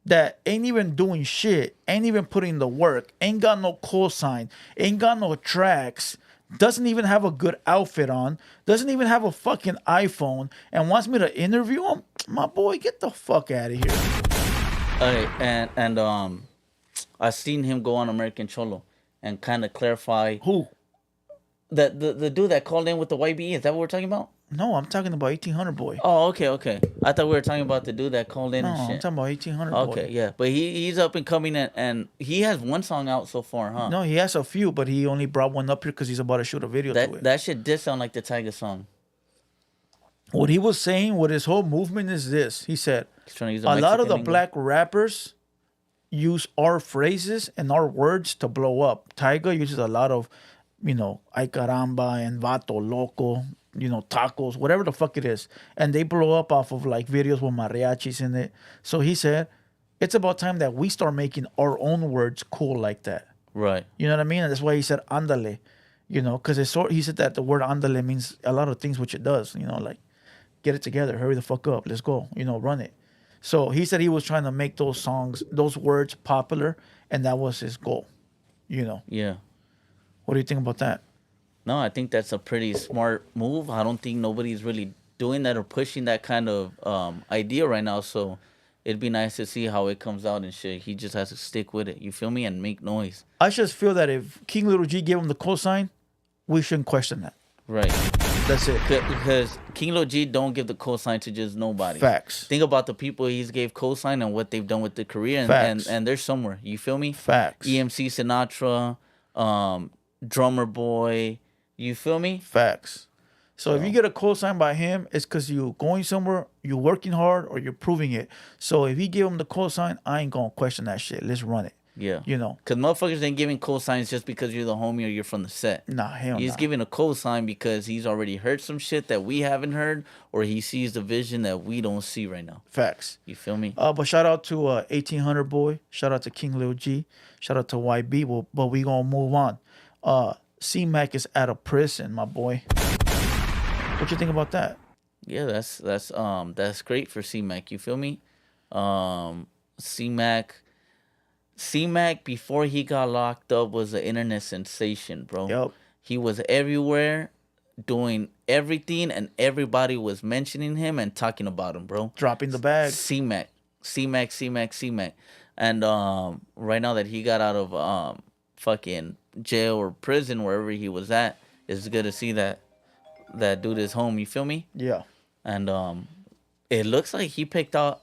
that ain't even doing shit, ain't even putting the work, ain't got no cosign, ain't got no tracks, doesn't even have a good outfit on, doesn't even have a fucking iPhone, and wants me to interview him, my boy, get the fuck out of here. And I seen him go on American Cholo and kind of clarify Who? the dude that called in with the YBE. Is that what we're talking about? No, I'm talking about 1800 boy. Oh, okay. I thought we were talking about the dude that called in and shit. I'm talking about 1800 boy. Okay, yeah. But he's up and coming and he has one song out so far, huh? No, he has a few, but he only brought one up here because he's about to shoot a video to it. That shit did sound like the Tiger song. What he was saying with his whole movement is this. He said, He's trying to use a lot of the Mexican black rappers use our phrases and our words to blow up. Tiger uses a lot of, ay caramba and vato loco, tacos, whatever the fuck it is. And they blow up off of like videos with mariachis in it. So he said, it's about time that we start making our own words cool like that. Right. You know what I mean? And that's why he said andale, because he said that the word andale means a lot of things, which it does, like get it together, hurry the fuck up, let's go, run it. So he said he was trying to make those songs, those words popular, and that was his goal, Yeah. What do you think about that? No, I think that's a pretty smart move. I don't think nobody's really doing that or pushing that kind of idea right now. So it'd be nice to see how it comes out and shit. He just has to stick with it. You feel me? And make noise. I just feel that if King Little G gave him the cosign, we shouldn't question that. Right. That's it. Because King Lil G don't give the cosign to just nobody. Facts. Think about the people he's gave cosign and what they've done with the career. And they're somewhere. You feel me? Facts. EMC Sinatra, Drummer Boy. You feel me? Facts. So if you get a cosign by him, it's because you're going somewhere, you're working hard, or you're proving it. So if he give him the cosign, I ain't going to question that shit. Let's run it. Yeah. Because motherfuckers ain't giving cosigns just because you're the homie or you're from the set. Nah, hell He's nah. giving a cosign because he's already heard some shit that we haven't heard, or he sees the vision that we don't see right now. Facts. You feel me? But shout out to 1800 boy. Shout out to King Lil G. Shout out to YB. But we gonna move on. CMAC is out of prison, my boy. What you think about that? Yeah, that's great for CMAC. You feel me? CMAC before he got locked up was an internet sensation, bro. Yep. He was everywhere, doing everything, and everybody was mentioning him and talking about him, bro. Dropping the bag. CMAC. And right now that he got out of fucking jail or prison, wherever he was at, it's good to see that dude is home. You feel me? Yeah. And it looks like he picked up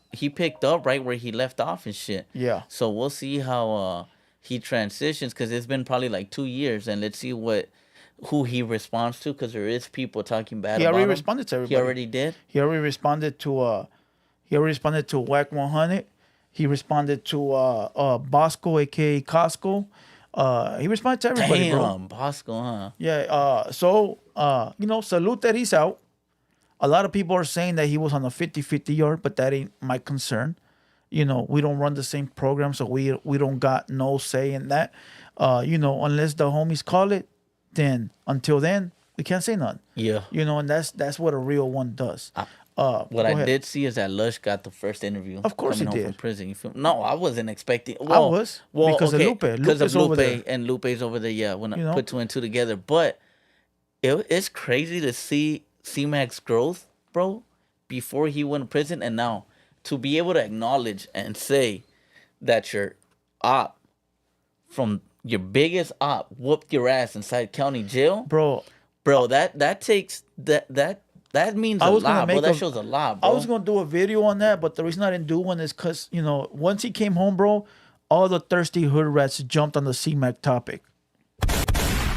right where he left off and shit. Yeah. So we'll see how he transitions, because it's been probably like 2 years, and let's see who he responds to, because there is people talking bad about him. He already responded to everybody. He already did? He already responded to Whack 100. He responded to Bosco, aka Costco. He responded to everybody, bro. Bosco, huh? Yeah. So salute that he's out. A lot of people are saying that he was on a 50-50 yard, but that ain't my concern. We don't run the same program, so we don't got no say in that. Unless the homies call it, then until then we can't say nothing. Yeah. And that's what a real one does. What go I ahead. did see is that Lush got the first interview. Of course he coming home did. from prison. You feel? No, I wasn't expecting. I was, because of Lupe. Because of Lupe's over Lupe there. and Lupe's over there. Yeah, when I You know? put two and two together, but it's crazy to see CMAC's growth, bro. Before he went to prison and now to be able to acknowledge and say that your op from your biggest op whooped your ass inside county jail, Bro, that takes that means I a was gonna lot, bro. make That a- shows a lot, bro. I was gonna do a video on that, but the reason I didn't do one is because once he came home, bro, all the thirsty hood rats jumped on the CMAC topic.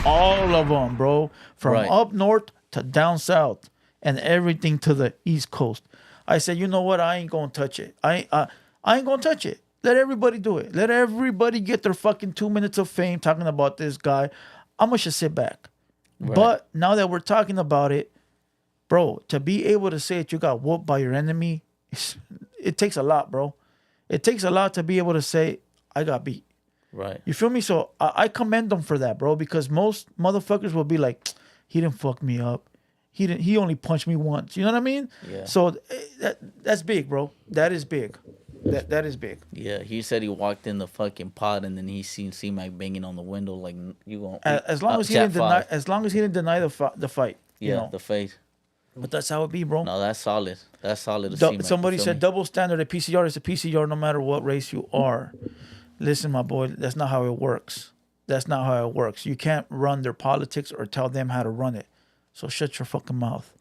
All of them, bro, from Right. up north to down south, and everything to the east coast. I said, you know what? I ain't gonna touch it. I ain't gonna touch it. Let everybody do it. Let everybody get their fucking 2 minutes of fame talking about this guy. I'm gonna just sit back. But now that we're talking about it, bro, to be able to say that you got whooped by your enemy, it takes a lot, bro. It takes a lot to be able to say, I got beat. Right. You feel me? So I commend them for that, bro, because most motherfuckers will be like, he didn't fuck me up. He only punched me once. You know what I mean? Yeah. So that's big, bro. That is big. That is big. Yeah, he said he walked in the fucking pod and then he seen C-Mac banging on the window like you won't. As long as he didn't deny, the fight. Yeah, You know? the face. But that's how it be, bro. No, that's solid. That's solid. To C-Mac, Somebody you feel said me? double standard. A PCR is a PCR no matter what race you are. Listen, my boy, that's not how it works. That's not how it works. You can't run their politics or tell them how to run it. So shut your fucking mouth.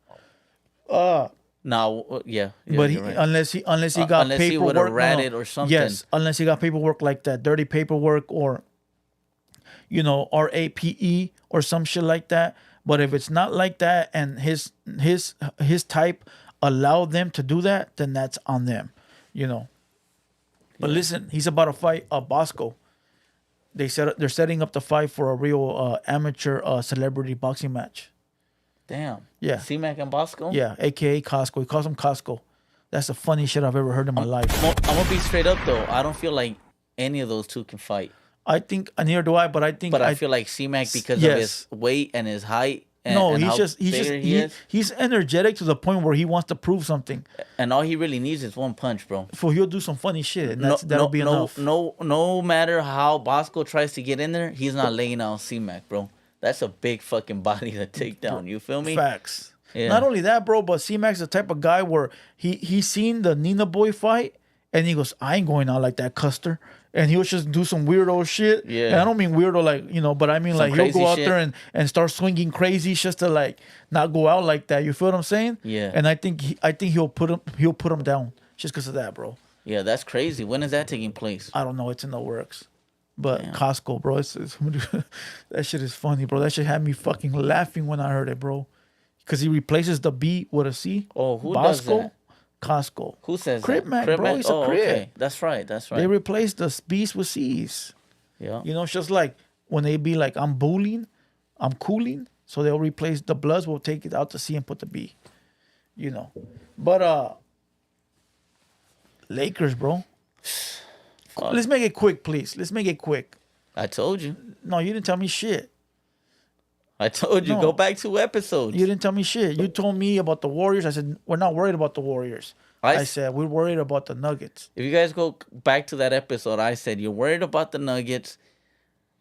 No, yeah. But you're right. unless he got unless he paperwork, would've ratted or something. Yes, unless he got paperwork like that, dirty paperwork or RAPE or some shit like that. But if it's not like that and his type allow them to do that, then that's on them, But listen, he's about to fight Bosco. They're setting up the fight for a real amateur celebrity boxing match. Damn. Yeah. C-Mac and Bosco? Yeah, aka Costco. He calls him Costco. That's the funniest shit I've ever heard in my life. I'm gonna be straight up though. I don't feel like any of those two can fight. I think neither do I, but I think I feel like C-Mac because Yes. of his weight and his height. And, no, and he's how just bigger he is. he's energetic to the point where he wants to prove something. And all he really needs is one punch, bro. So he'll do some funny shit, and that'll be enough. No matter how Bosco tries to get in there, he's not laying out C-Mac, bro. That's a big fucking body to take down. You feel me? Facts. Yeah. Not only that, bro, but C-Mac's the type of guy where he seen the Nina Boy fight, and he goes, I ain't going out like that, Custer. And he'll just do some weirdo shit. Yeah. And I don't mean weirdo like, but I mean Some like he'll go crazy out shit. there and start swinging crazy just to like not go out like that. You feel what I'm saying? Yeah. And I think he'll put him down just because of that, bro. Yeah, that's crazy. When is that taking place? I don't know. It's in the works. But Costco, bro, it's that shit is funny, bro. That shit had me fucking laughing when I heard it, bro. Because he replaces the B with a C. Oh, who does that? Costco. Who says Crip that? Mac, Crip bro. Mac? He's a Crip. Okay. That's right. They replaced the B's with C's. Yeah. It's just like when they be like, I'm bullying, I'm cooling. So they'll replace the Bloods, will take it out to C and put the B. But Lakers, bro. Let's make it quick, please. Let's make it quick. I told you. No, you didn't tell me shit. I told you. No. Go back 2 episodes. You didn't tell me shit. You told me about the Warriors. I said, we're not worried about the Warriors. I said, we're worried about the Nuggets. If you guys go back to that episode, I said you're worried about the Nuggets.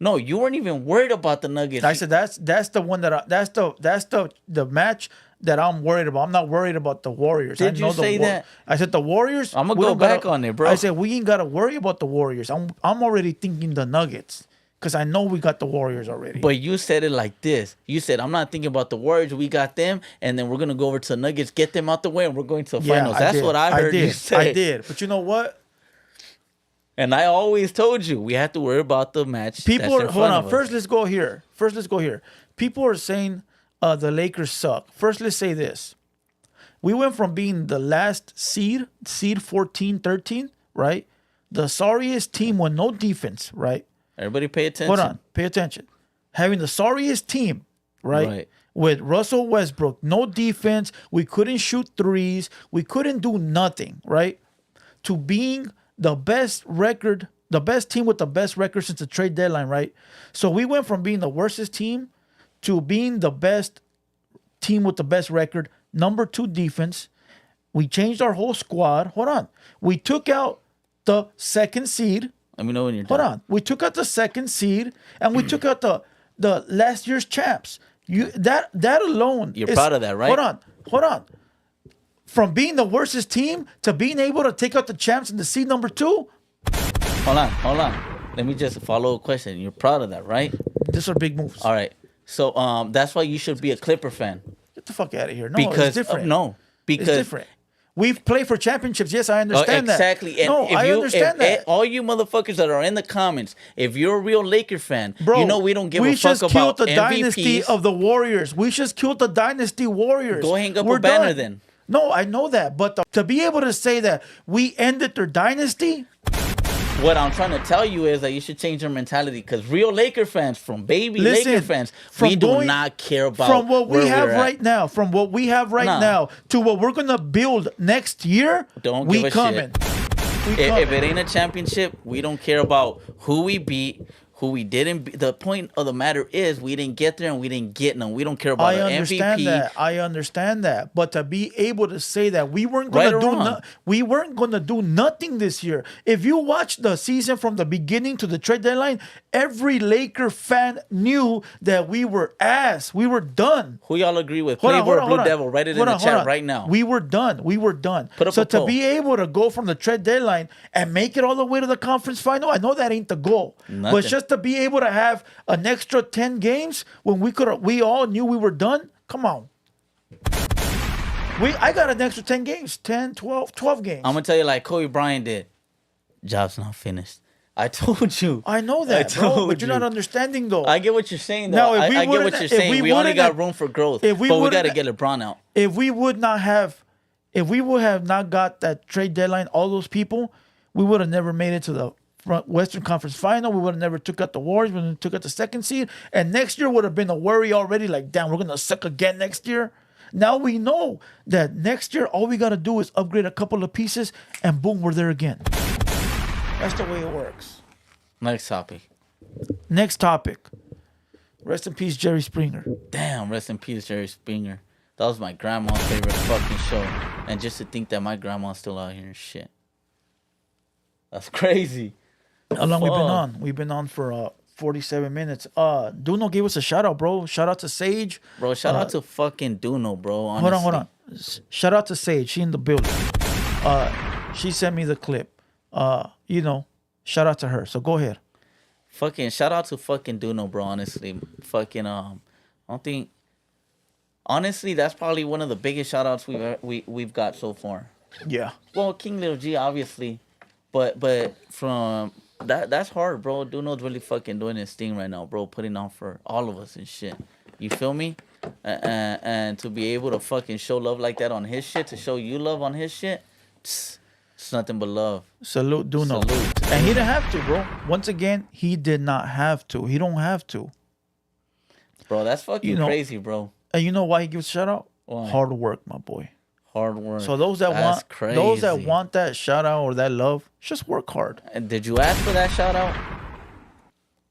No, you weren't even worried about the Nuggets. I said that's the one that's the match that I'm worried about. I'm not worried about the Warriors. Did you say that? I said the Warriors. I'm gonna we go don't back gotta- on it, bro. I said we ain't gotta worry about the Warriors. I'm already thinking the Nuggets because I know we got the Warriors already. But you said it like this. You said, I'm not thinking about the Warriors. We got them. And then we're going to go over to the Nuggets, get them out the way, and we're going to the finals. That's what I heard you say. I did. But you know what? And I always told you, we have to worry about the match. People are, hold on. First, let's go here. People are saying the Lakers suck. First, let's say this. We went from being the last seed 14, 13, right? The sorriest team with no defense, right? Everybody pay attention. Hold on. Pay attention. Having the sorriest team, right? With Russell Westbrook, no defense. We couldn't shoot threes. We couldn't do nothing, right? To being the best record, the best team with the best record since the trade deadline, right? So we went from being the worstest team to being the best team with the best record, number 2 defense, We changed our whole squad. Hold on. We took out the second seed. Let me know when you're Hold done. on. We took out the second seed, and we took out the last year's champs. That alone. You're proud of that, right? Hold on. From being the worstest team to being able to take out the champs in the seed number 2. Hold on. Let me just follow a question. You're proud of that, right? These are big moves. All right. So that's why you should be a Clipper fan. Get the fuck out of here. No, Because it's different. Because it's different. We've played for championships. Yes, I understand that. Exactly. And no, I understand that. All you motherfuckers that are in the comments, if you're a real Laker fan, Bro, you know we don't give a fuck just about killed the MVPs. dynasty of the Warriors. We just killed the dynasty Warriors. Go hang up We're a banner done. then. No, I know that. But to be able to say that we ended their dynasty, What I'm trying to tell you is that you should change your mentality because real Laker fans, from baby Laker fans, we do not care about from what we where have we're at. right now, from what we have right now to what we're gonna build next year. Don't we give a coming. shit. We If it ain't a championship, we don't care about who we beat, who we didn't beat. The point of the matter is we didn't get there and we didn't get none. We don't care about I an understand MVP. that. I understand that. But to be able to say that we weren't going to do nothing this year. If you watch the season from the beginning to the trade deadline, every Laker fan knew that we were ass. We were done. Who y'all agree with? Hold on, Playboy or hold Blue on. Devil? Write it in Hold the on, chat hold on. right now. We were done. Put up So a to poll. be able to go from the trade deadline and make it all the way to the conference final, I know that ain't the goal. Nothing. But just to be able to have an extra 10 games when we all knew we were done. Come on. I got an extra 10 games, 10, 12 games. I'm gonna tell you like Kobe Bryant did. Job's not finished. I told you. I know that, bro, told but you're you. not understanding though. I get what you're saying though. No, if we I get wouldn't- what you're if saying. we We only wouldn't got have- room for growth. if we But we wouldn't gotta have- get LeBron out. If we would have not got that trade deadline, all those people, we would have never made it to the Western Conference Final. We would have never took out the Warriors. We would have took out the second seed. And next year would have been a worry already. Like, damn, we're going to suck again next year. Now we know that next year, all we got to do is upgrade a couple of pieces and boom, we're there again. That's the way it works. Next topic. Next topic. Rest in peace, Jerry Springer. Damn, rest in peace, Jerry Springer. That was my grandma's favorite fucking show. And just to think that my grandma's still out here and shit. That's crazy. How long we been on? We've been on for 47 minutes. Duno gave us a shout out, bro. Shout out to Sage. Bro, shout out to fucking Duno, bro. Honestly. Hold on. Shout out to Sage. She in the building. She sent me the clip. Shout out to her. So go ahead. Fucking shout out to fucking Duno, bro. Honestly, fucking I don't think. Honestly, that's probably one of the biggest shout outs we've got so far. Yeah. Well, King Lil G, obviously, but from that's hard, bro. Duno's really fucking doing his thing right now, bro. Putting on for all of us and shit. You feel me? And to be able to fucking show love like that on his shit, to show you love on his shit, it's nothing but love. Salute Duno. Salute. And he didn't have to, bro. Once again, he did not have to. He don't have to. Bro, that's fucking crazy, bro. And you know why he gives a shout out? Why? Hard work, my boy. Hard work. So those that want that shout out or that love, just work hard. And did you ask for that shout out?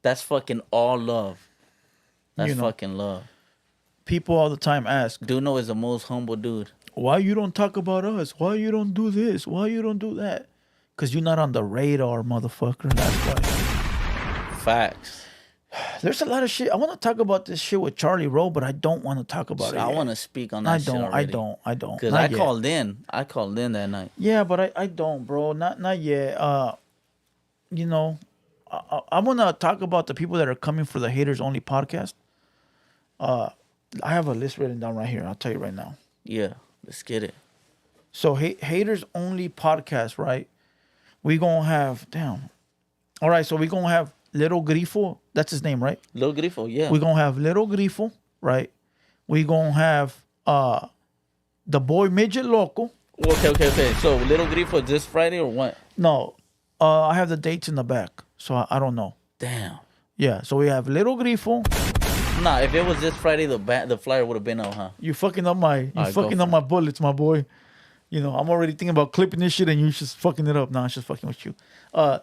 That's fucking all love. That's fucking love. People all the time ask, Duno is the most humble dude. why you don't talk about us? Why you don't do this? Why you don't do that? Because you're not on the radar, motherfucker. That's why. Facts. There's a lot of shit. I want to talk about this shit with Charlie Rowe, but I don't want to talk about it. I yet. want to speak on that shit already. I don't. Because Not I yet. called in. I called in that night. Yeah, but I don't, bro. Not yet. I want to talk about the people that are coming for the Haters Only podcast. I have a list written down right here. I'll tell you right now. Yeah, let's get it. So Haters Only podcast, right? We gonna have All right, so we gonna have Little Grifol. That's his name, right? Lil Grifo, yeah. We gonna have Little Grifol, right? We gonna have the boy Midget Loco. Okay. So Little Grifo this Friday or what? No, I have the dates in the back, so I don't know. Damn. Yeah, so we have Little Grifo. Nah, if it was this Friday, the flyer would have been out, huh? You fucking up my my bullets, my boy. I'm already thinking about clipping this shit and you just fucking it up. Nah, I'm just fucking with you.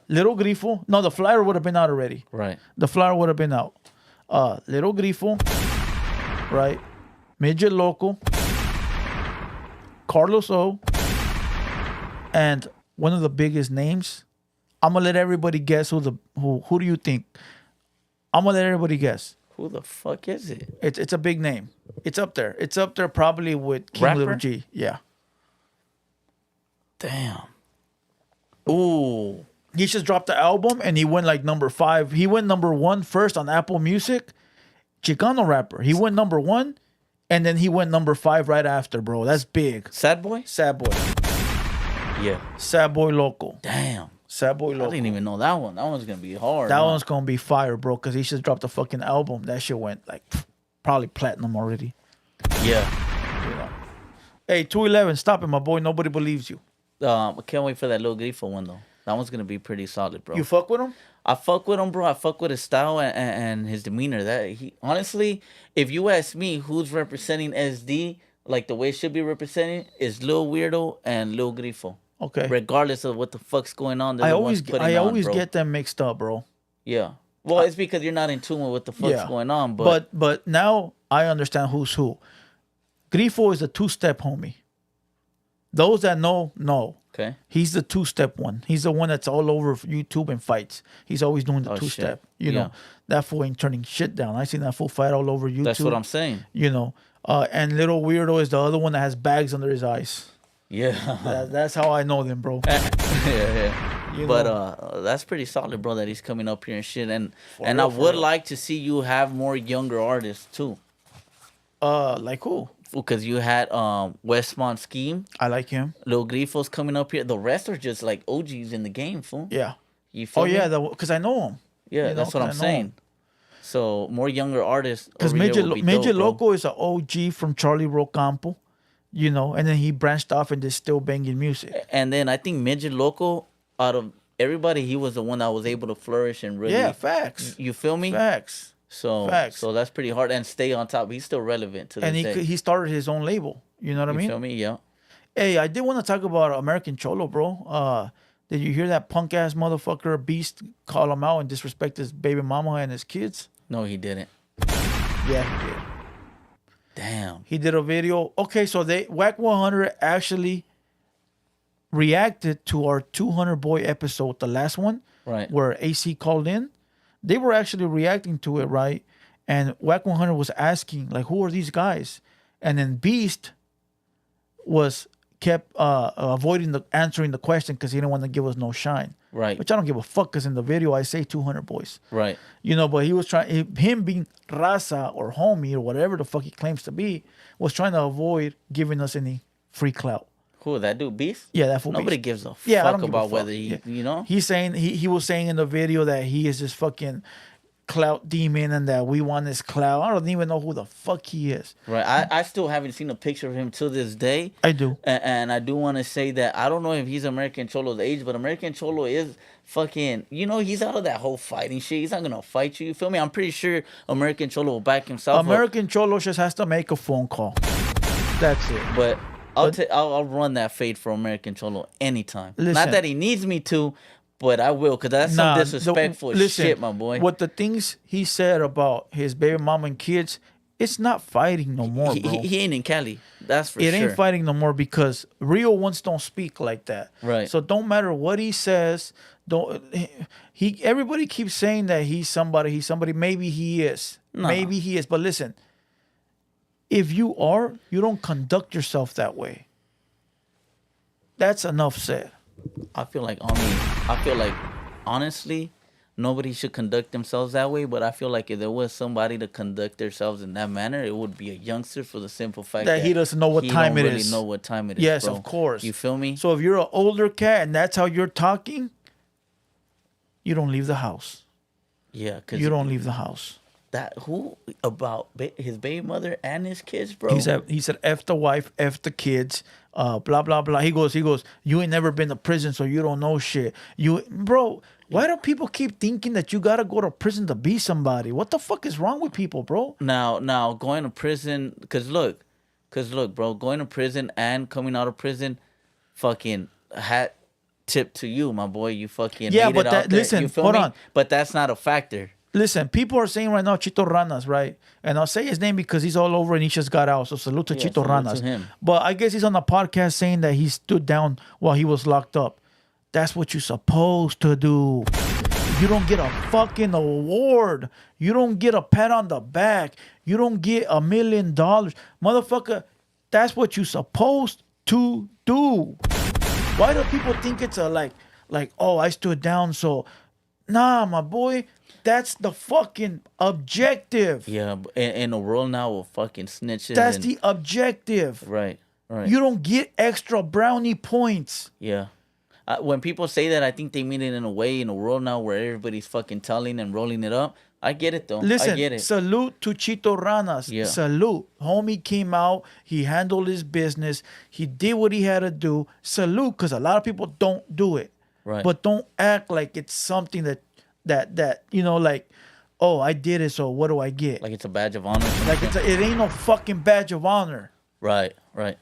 Little Grifo. No, the flyer would have been out already. Right. The flyer would have been out. Little Grifo. Right. Midget Loco. Carlos O. And one of the biggest names, I'm gonna let everybody guess who do you think? I'm gonna let everybody guess. Who the fuck is it? It's a big name. It's up there. It's up there probably with King Little Rapper? G. Yeah. Damn. Ooh. He just dropped the album and he went like number 5. He went number 1 first on Apple Music. Chicano rapper. He went number 1 and then he went number 5 right after, bro. That's big. Sad Boy? Sad Boy. Yeah. Sad Boy Loco. Damn. Sad Boy I Loco. didn't even know that one. That one's gonna be hard. That man. one's gonna be fire, bro, because he just dropped a fucking album. That shit went like probably platinum already. Yeah. Hey, 211, stop it, my boy. Nobody believes you. I can't wait for that Lil Grifol one though. That one's gonna be pretty solid, bro. You fuck with him? I fuck with him, bro. I fuck with his style and his demeanor. That he honestly, if you ask me, who's representing SD like the way it should be representing, is Lil Weirdo and Lil Grifol. Okay. Regardless of what the fuck's going on, they're I the always ones putting on, bro. get them mixed up, bro. Yeah. Well, it's because you're not in tune with what the fuck's going on, but now I understand who's who. Grifo is a 2-step homie. Those that know. Okay. He's the 2-step one. He's the one that's all over YouTube and fights. He's always doing the 2-step. You know, that fool ain't turning shit down. I seen that fool fight all over YouTube. That's what I'm saying. You know, and Little Weirdo is the other one that has bags under his eyes. Yeah. That's how I know them, bro. yeah. You But know? that's pretty solid, bro, that he's coming up here and shit. And For I real, would like to see you have more younger artists too. Like who? Because you had Westmont Scheme, I like him. Lil Grifo's coming up here. The rest are just like OGs in the game, fool. Yeah. You feel me? Yeah, because I know him. Yeah, you that's know, what I'm 'cause I know him. saying. So more younger artists. Because Midget Loco is an OG from Charlie Roll Campo, you know, and then he branched off and is still banging music. And then I think Midget Loco, out of everybody, he was the one that was able to flourish and really. Yeah, facts. You feel me? Facts. So Facts. so that's pretty hard and stay on top. He's still relevant to this And day. he started his own label. You know what I You mean? feel me? Yeah. Hey, I did want to talk about American Cholo, bro. Did you hear that punk ass motherfucker Beast call him out and disrespect his baby mama and his kids? No, he didn't. Yeah, he did. Damn. He did a video. Okay, so Whack 100 actually reacted to our 200 Boy episode, the last one, Right. where AC called in. They were actually reacting to it, right? And Whack 100 was asking, like, who are these guys? And then Beast kept avoiding answering the question because he didn't want to give us no shine. Right. Which I don't give a fuck because in the video I say 200 boys. Right. You know, but he was trying, him being raza or homie or whatever the fuck he claims to be, was trying to avoid giving us any free clout. Who, that dude Beast? Yeah, that fool Nobody Beast. gives a Yeah, I fuck don't give a about fuck. whether he, Yeah. you know? He's saying, he was saying in the video that he is this fucking clout demon and that we want his clout. I don't even know who the fuck he is. Right. I still haven't seen a picture of him to this day. I do. And I do want to say that I don't know if he's American Cholo's age, but American Cholo is fucking, you know, he's out of that whole fighting shit. He's not going to fight you. You feel me? I'm pretty sure American Cholo will back himself up. American Cholo just has to make a phone call. That's it. But I'll run that fade for American Cholo anytime. Listen. Not that he needs me to, but I will, because that's some disrespectful shit, my boy. What the things he said about his baby mama and kids, it's not fighting no more, bro. He ain't in Cali. That's for sure. It ain't fighting no more because real ones don't speak like that. Right. So don't matter what he says. Everybody keeps saying that he's somebody. Maybe he is. No. Maybe he is. But listen, if you are, you don't conduct yourself that way. That's enough said. I feel like honestly, nobody should conduct themselves that way. But I feel like if there was somebody to conduct themselves in that manner, it would be a youngster, for the simple fact That he doesn't know what time it He don't really is. know what time it is. Yes, bro. of course. You feel me? So if you're an older cat and that's how you're talking, you don't leave the house. Yeah, because You don't leave the house. that who about his baby mother and his kids, bro. He said, F the wife, F the kids, blah, blah, blah. He goes, you ain't never been to prison, so you don't know shit. Bro, why do people keep thinking that you got to go to prison to be somebody? What the fuck is wrong with people, bro? Now going to prison, cause look, bro, going to prison and coming out of prison, fucking hat tip to you, my boy. You fucking Yeah, made but it out there. listen, You feel hold me? on. But that's not a factor. Listen, people are saying right now Chito Ranas, right? And I'll say his name because he's all over and he just got out. So salute to Chito salute Ranas. to him. But I guess he's on a podcast saying that he stood down while he was locked up. That's what you're supposed to do. You don't get a fucking award. You don't get a pat on the back. You don't get $1 million. Motherfucker, that's what you're supposed to do. Why do people think it's a like, oh, I stood down, so... Nah, my boy, that's the fucking objective. Yeah, in a world now of fucking snitches. That's the objective. Right. You don't get extra brownie points. Yeah. When people say that, I think they mean it in a way, in a world now where everybody's fucking telling and rolling it up. I get it, though. Listen, I get it. Salute to Chito Ranas. Yeah. Salute. Homie came out. He handled his business. He did what he had to do. Salute, because a lot of people don't do it. Right. But don't act like it's something that you know, like, oh, I did it, so what do I get? Like it's a badge of honor. Like it ain't no fucking badge of honor. Right. But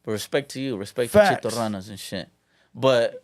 respect to you. Respect Facts. to Chito Ranas and shit. But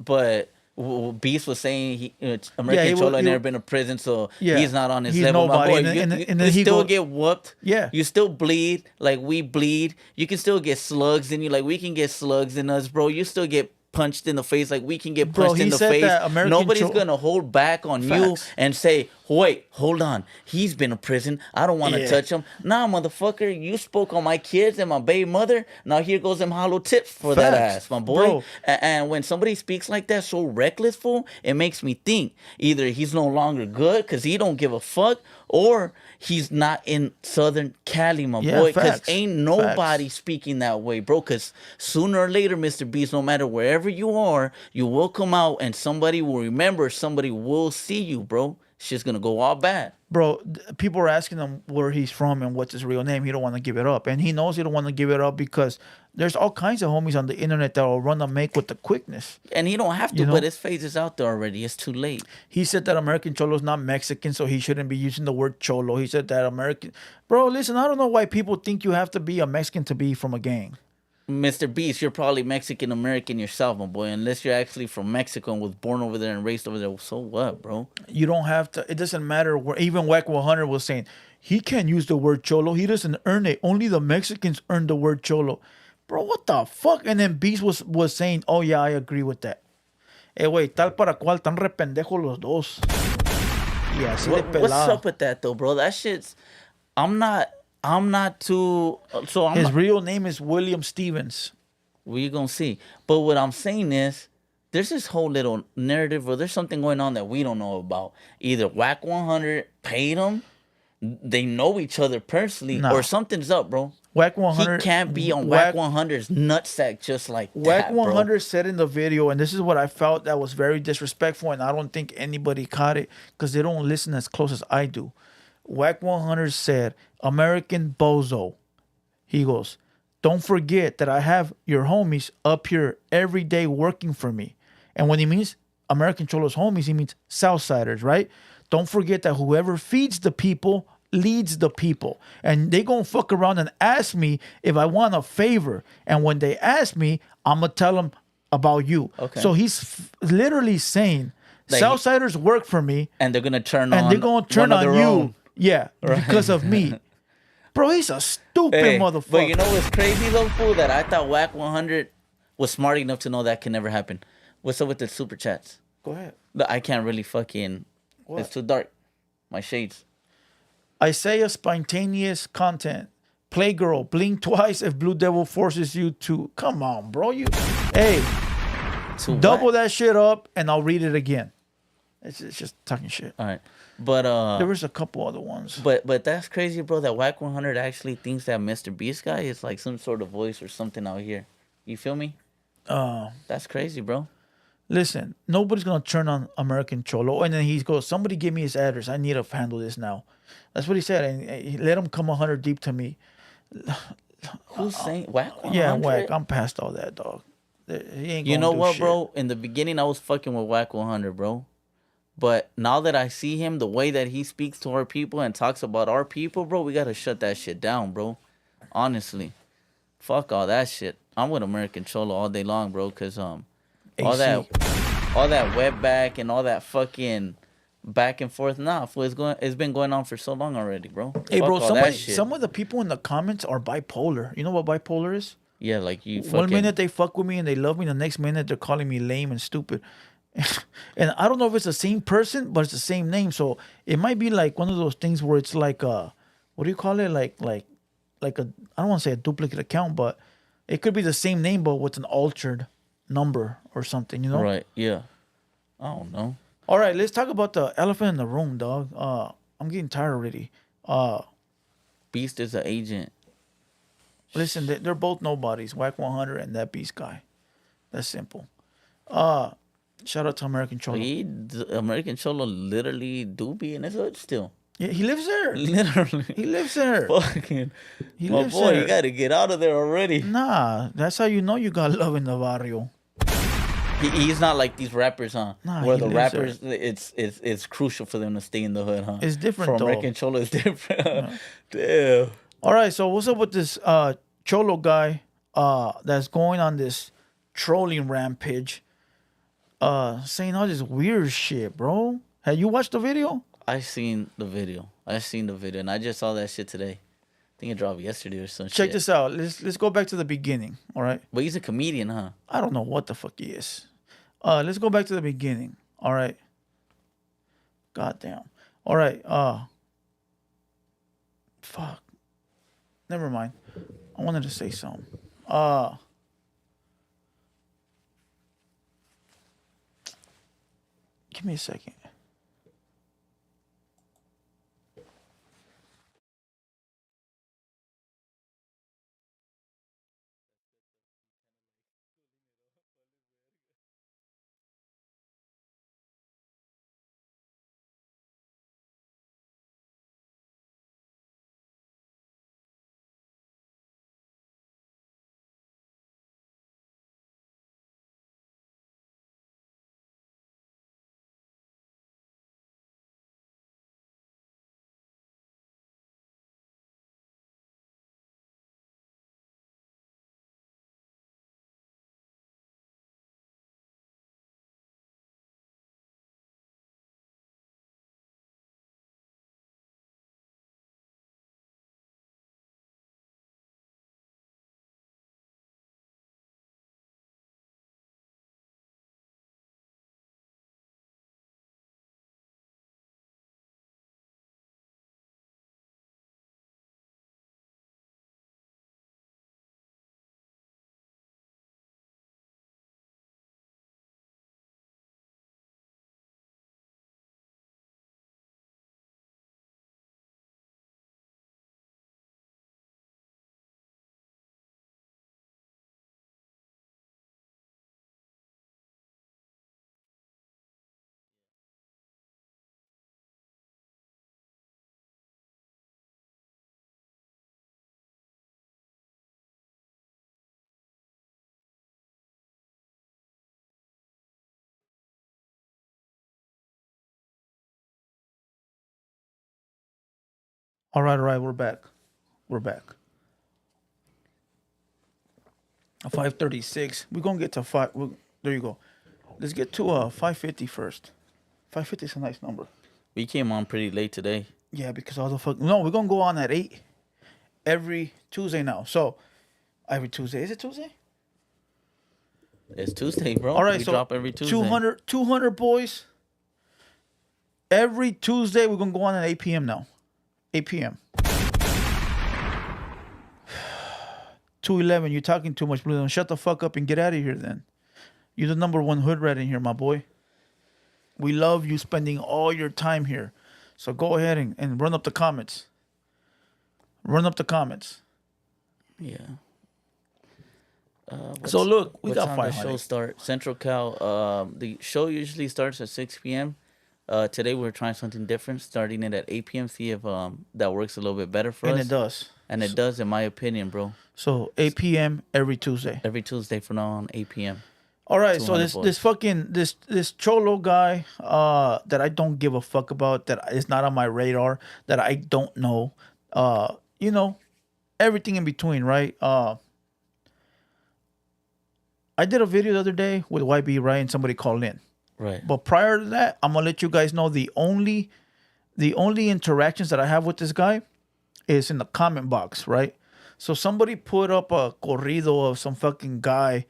Beast was saying American Cholo had never been to prison, so he's not on his level. Nobody. My boy, And then you he still get whooped. Yeah. You still bleed like we bleed. You can still get slugs in you like we can get slugs in us, bro. You still get punched in the face like we can get punched in the face. Nobody's gonna hold back on you and say, wait, hold on, he's been in prison, I don't want to touch him. Nah, motherfucker, you spoke on my kids and my baby mother, now here goes them hollow tips for that ass, my boy. And when somebody speaks like that, so reckless, fool, it makes me think either he's no longer good because he don't give a fuck, or he's not in Southern Cali, my boy, because ain't nobody speaking that way, bro. Because sooner or later, Mr. Beast, no matter wherever you are, you will come out and somebody will remember, somebody will see you, bro. Shit's gonna go all bad. Bro, people are asking him where he's from and what's his real name. He don't want to give it up. And he knows he don't want to give it up because there's all kinds of homies on the internet that will run the make with the quickness. And he don't have to, but his face is out there already. It's too late. He said that American Cholo is not Mexican, so he shouldn't be using the word Cholo. He said that American... Bro, listen, I don't know why people think you have to be a Mexican to be from a gang. Mr. Beast, you're probably Mexican-American yourself, my boy. Unless you're actually from Mexico and was born over there and raised over there. So what, bro? You don't have to... It doesn't matter. Even Wack 100 was saying, he can't use the word Cholo. He doesn't earn it. Only the Mexicans earn the word Cholo. Bro, what the fuck? And then Beast was saying, oh, yeah, I agree with that. Güey, tal para cual, tan re pendejos los dos. Yeah, así de pelada. What's up with that, though, bro? That shit's... I'm not too... So His real name is William Stevens. We're going to see. But what I'm saying is, there's this whole little narrative or there's something going on that we don't know about. Either Wack 100 paid him, they know each other personally, or something's up, bro. Wack 100... He can't be on Wack 100's nutsack just like Wack that, 100 said in the video, and this is what I felt that was very disrespectful, and I don't think anybody caught it because they don't listen as close as I do. Wack 100 said, American bozo. He goes, don't forget that I have your homies up here every day working for me. And when he means American Cholo's homies, he means Southsiders, right? Don't forget that whoever feeds the people leads the people. And they gonna fuck around and ask me if I want a favor. And when they ask me, I'm gonna tell them about you. Okay. So he's literally saying, like, Southsiders work for me. And they're gonna turn on you. Own. Yeah, right. Because of me. Bro, he's a stupid motherfucker. But you know what's crazy though, fool? That I thought Wack 100 was smart enough to know that can never happen. What's up with the super chats? Go ahead. I can't really fucking... What? It's too dark. My shades. Isaiah spontaneous content. Playgirl, blink twice if Blue Devil forces you to. Come on, bro. Hey, double that shit up and I'll read it again. It's just talking shit. All right. But there was a couple other ones. But that's crazy, bro, that Wack 100 actually thinks that Mr. Beast guy is like some sort of voice or something out here. You feel me? That's crazy, bro. Listen, nobody's gonna turn on American Cholo. And then he goes, somebody give me his address. I need to handle this now. That's what he said. And he let him come 100 deep to me. Who's saying Wack 100? Yeah, Wack. I'm past all that, dog. He ain't you know what, shit. bro? In the beginning, I was fucking with Wack 100, bro. But now that I see him, the way that he speaks to our people and talks about our people, bro, we gotta shut that shit down, bro. Honestly. Fuck all that shit. I'm with American Cholo all day long, bro, because all that wetback and all that fucking back and forth. Nah, fool, it's been going on for so long already, bro. Hey, Fuck bro, all that shit. some of the people in the comments are bipolar. You know what bipolar is? Yeah, like you fucking... One minute they fuck with me and they love me, the next minute they're calling me lame and stupid. And I don't know if it's the same person, but it's the same name. So it might be like one of those things where it's like what do you call it? Like a, I don't want to say a duplicate account, but it could be the same name but with an altered number or something, you know? Right, yeah. I don't know. All right, let's talk about the elephant in the room, dog. I'm getting tired already. Beast is an agent. Listen, they're both nobodies. Whack 100 and that Beast guy. That's simple. Shout out to American Cholo. American Cholo literally do be in his hood still. Yeah, he lives there. Literally. He lives there. Fucking... He My lives boy, there. you gotta get out of there already. Nah, that's how you know you got love in the barrio. He's not like these rappers, huh? Nah, Where he the lives rappers, it's crucial for them to stay in the hood, huh? It's different, For though. American Cholo, it's different. Damn. All right, so what's up with this Cholo guy that's going on this trolling rampage, saying all this weird shit, bro? Have you watched the video? I seen the video, and I just saw that shit today. I think it dropped yesterday or some shit. Check this out. Let's go back to the beginning, all right? But he's a comedian, huh? I don't know what the fuck he is. Let's go back to the beginning, all right? Goddamn. All right, fuck. Never mind. I wanted to say something. Give me a second. All right, we're back. We're back. 5:36. We're gonna get to five. There you go. Let's get to 550 first. 550 is a nice number. We came on pretty late today. Yeah, because all the fuck. No, we're gonna go on at 8 every Tuesday now. So every Tuesday. Is it Tuesday? It's Tuesday, bro. All right, we so drop every Tuesday. 200 boys. Every Tuesday we're gonna go on at 8 p.m. now. 8 p.m. 211, you're talking too much, Blue. Shut the fuck up and get out of here then. You're the number one hood rat in here, my boy. We love you spending all your time here. So go ahead and run up the comments. Run up the comments. Yeah. So look, we got what time 500. the show start? Central Cal. The show usually starts at 6 p.m. Today we're trying something different, starting it at 8 p.m. See if that works a little bit better for us. And it does. And it does, in my opinion, bro. So 8 p.m. every Tuesday. Every Tuesday from now on, 8 p.m. All right, so 200 this fucking this Cholo guy that I don't give a fuck about, that is not on my radar, that I don't know, you know, everything in between, right? I did a video the other day with YB, right, and somebody called in, Right. But prior to that, I'm gonna let you guys know the only interactions that I have with this guy is in the comment box, right? So somebody put up a corrido of some fucking guy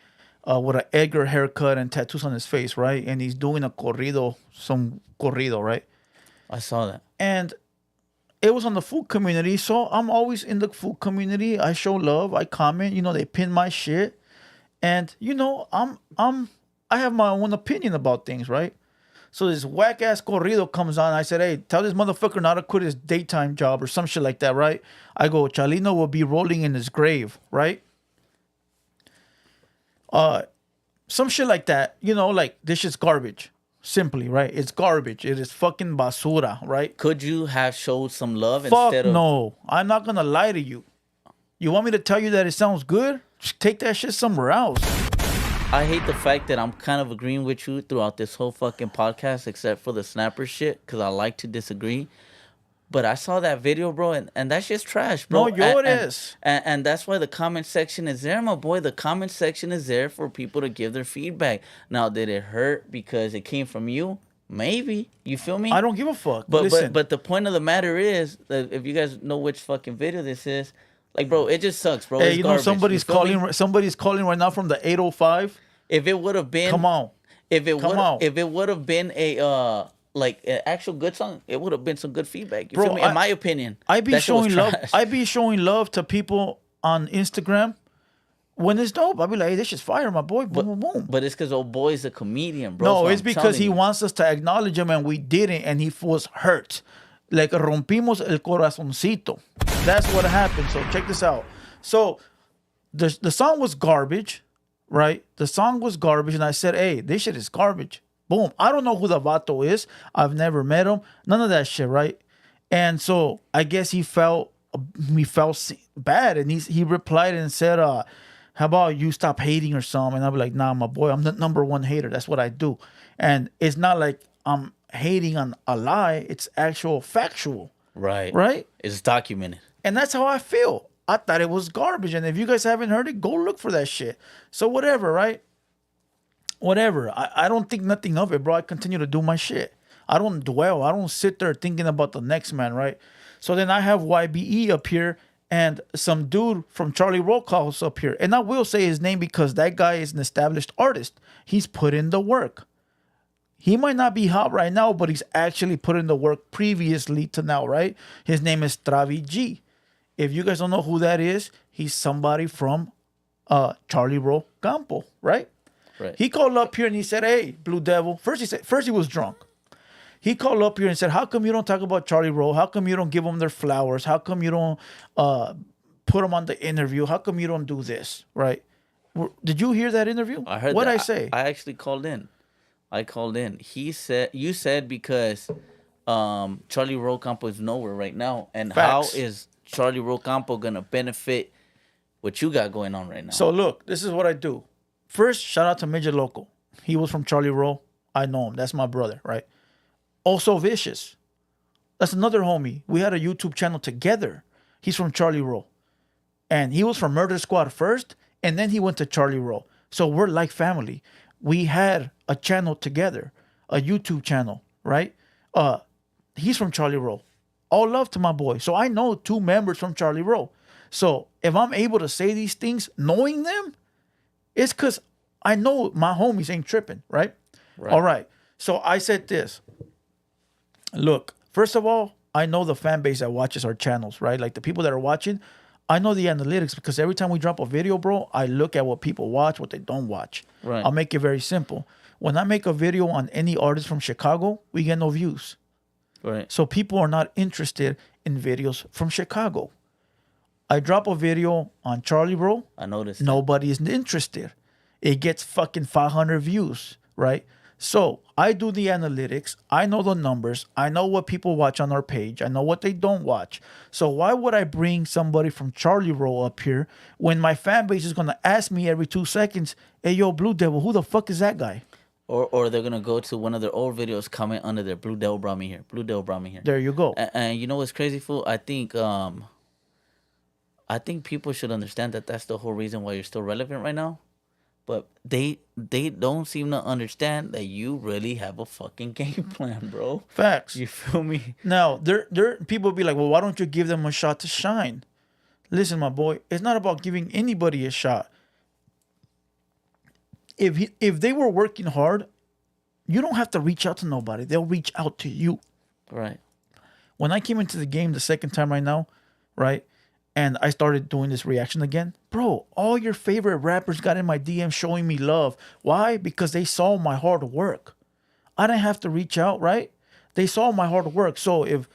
with an Edgar haircut and tattoos on his face, right? And he's doing a corrido, right? I saw that. And it was on the food community, so I'm always in the food community. I show love, I comment, they pin my shit. And I have my own opinion about things, right? So this whack ass corrido comes on. I said, hey, tell this motherfucker not to quit his daytime job or some shit like that, right? I go, Chalino will be rolling in his grave, right? Some shit like that, like this shit's garbage. Simply, right? It's garbage. It is fucking basura, right? Could you have showed some love Fuck instead of... no. I'm not gonna lie to you. You want me to tell you that it sounds good? Just take that shit somewhere else. I hate the fact that I'm kind of agreeing with you throughout this whole fucking podcast, except for the snapper shit, because I like to disagree. But I saw that video, bro, and that shit's trash, bro. No, it is. And that's why the comment section is there, my boy. The comment section is there for people to give their feedback. Now, did it hurt because it came from you? Maybe. You feel me? I don't give a fuck. But the point of the matter is that if you guys know which fucking video this is, like, bro, it just sucks, bro. Hey, it's garbage. somebody's calling. Somebody's calling right now from the 805. If it would have been, come on. If it would have been a like an actual good song, it would have been some good feedback. You feel me? In my opinion, I be showing love. I be showing love to people on Instagram when it's dope. I be like, hey, this shit's fire, my boy. Boom, boom, boom. But it's because old boy's a comedian, bro. No, it's because he wants us to acknowledge him, and we didn't, and he was hurt. Like rompimos el corazoncito. That's what happened. So check this out. So the song was garbage, right? The song was garbage, and I said, hey, this shit is garbage. Boom. I don't know who the vato is. I've never met him. None of that shit, right? And so I guess he felt bad, and he replied and said, how about you stop hating or something? And I'll be like, nah, my boy, I'm the number one hater. That's what I do. And it's not like I'm hating on a lie. It's actual factual. Right. Right? It's documented. And that's how I feel. I thought it was garbage. And if you guys haven't heard it, go look for that shit. So whatever, right? Whatever. I don't think nothing of it, bro. I continue to do my shit. I don't dwell. I don't sit there thinking about the next man, right? So then I have YBE up here and some dude from Charlie Roll calls up here. And I will say his name because that guy is an established artist. He's put in the work. He might not be hot right now, but he's actually put in the work previously to now, right? His name is Travi G. If you guys don't know who that is, he's somebody from Charlie Roll Campo, right? Right. He called up here and he said, hey, Blue Devil. First he was drunk. He called up here and said, how come you don't talk about Charlie Roll? How come you don't give them their flowers? How come you don't put them on the interview? How come you don't do this, right? Did you hear that interview? I heard What'd that. I say? I actually called in. You said because Charlie Roll Campo is nowhere right now. And Facts. How is Charlie Roll Campo going to benefit what you got going on right now? So look, this is what I do. First, shout out to Midget Loco. He was from Charlie Roll. I know him. That's my brother, right? Also Vicious. That's another homie. We had a YouTube channel together. He's from Charlie Roll. And he was from Murder Squad first, and then he went to Charlie Roll. So we're like family. We had a channel together, a YouTube channel, right? He's from Charlie Roll. All love to my boy. So I know 2 members from Charlie Roll. So if I'm able to say these things knowing them, it's because I know my homies ain't tripping, right? All right. So I said this. Look, first of all, I know the fan base that watches our channels, right? Like the people that are watching, I know the analytics because every time we drop a video, bro, I look at what people watch, what they don't watch. Right. I'll make it very simple. When I make a video on any artist from Chicago, we get no views. Right. So people are not interested in videos from Chicago. I drop a video on Charlie Roll. I noticed. Nobody is interested. It gets fucking 500 views, right? So I do the analytics. I know the numbers. I know what people watch on our page. I know what they don't watch. So why would I bring somebody from Charlie Roll up here when my fan base is going to ask me every 2 seconds, hey, yo, Blue Devil, who the fuck is that guy? Or they're going to go to one of their old videos, comment under there, Blue Devil brought me here. Blue Devil brought me here. There you go. And you know what's crazy, fool? I think people should understand that that's the whole reason why you're still relevant right now. but they don't seem to understand that you really have a fucking game plan, bro. Facts. You feel me? Now, there people be like, well, why don't you give them a shot to shine? Listen, my boy, it's not about giving anybody a shot. If they were working hard, you don't have to reach out to nobody. They'll reach out to you. Right. When I came into the game the second time right now, right, and I started doing this reaction again, bro, all your favorite rappers got in my DM showing me love. Why? Because they saw my hard work. I didn't have to reach out, right? They saw my hard work. So if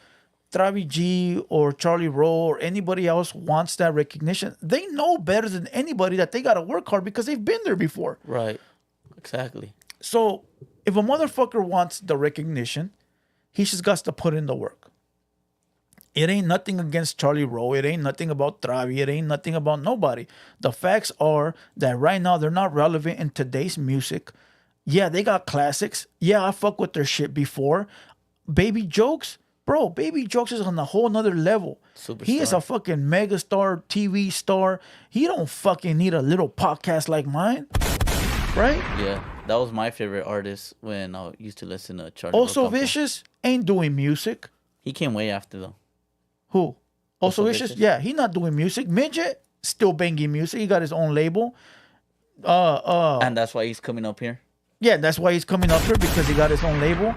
Travi G or Charlie Rowe or anybody else wants that recognition, they know better than anybody that they got to work hard because they've been there before. Right. Exactly. So if a motherfucker wants the recognition, he just got to put in the work. It ain't nothing against Charlie Rowe. It ain't nothing about Travi. It ain't nothing about nobody. The facts are that right now they're not relevant in today's music. Yeah, they got classics. Yeah, I fuck with their shit before. Baby Jokes, bro, Baby Jokes is on a whole nother level. Superstar. He is a fucking megastar, TV star. He don't fucking need a little podcast like mine. Right? Yeah, that was my favorite artist when I used to listen to Charlie. Also Vicious ain't doing music. He came way after though. Who? Also Vicious? Vicious? Yeah, he not doing music. Midget still banging music. He got his own label. And that's why he's coming up here. Yeah, that's why he's coming up here because he got his own label.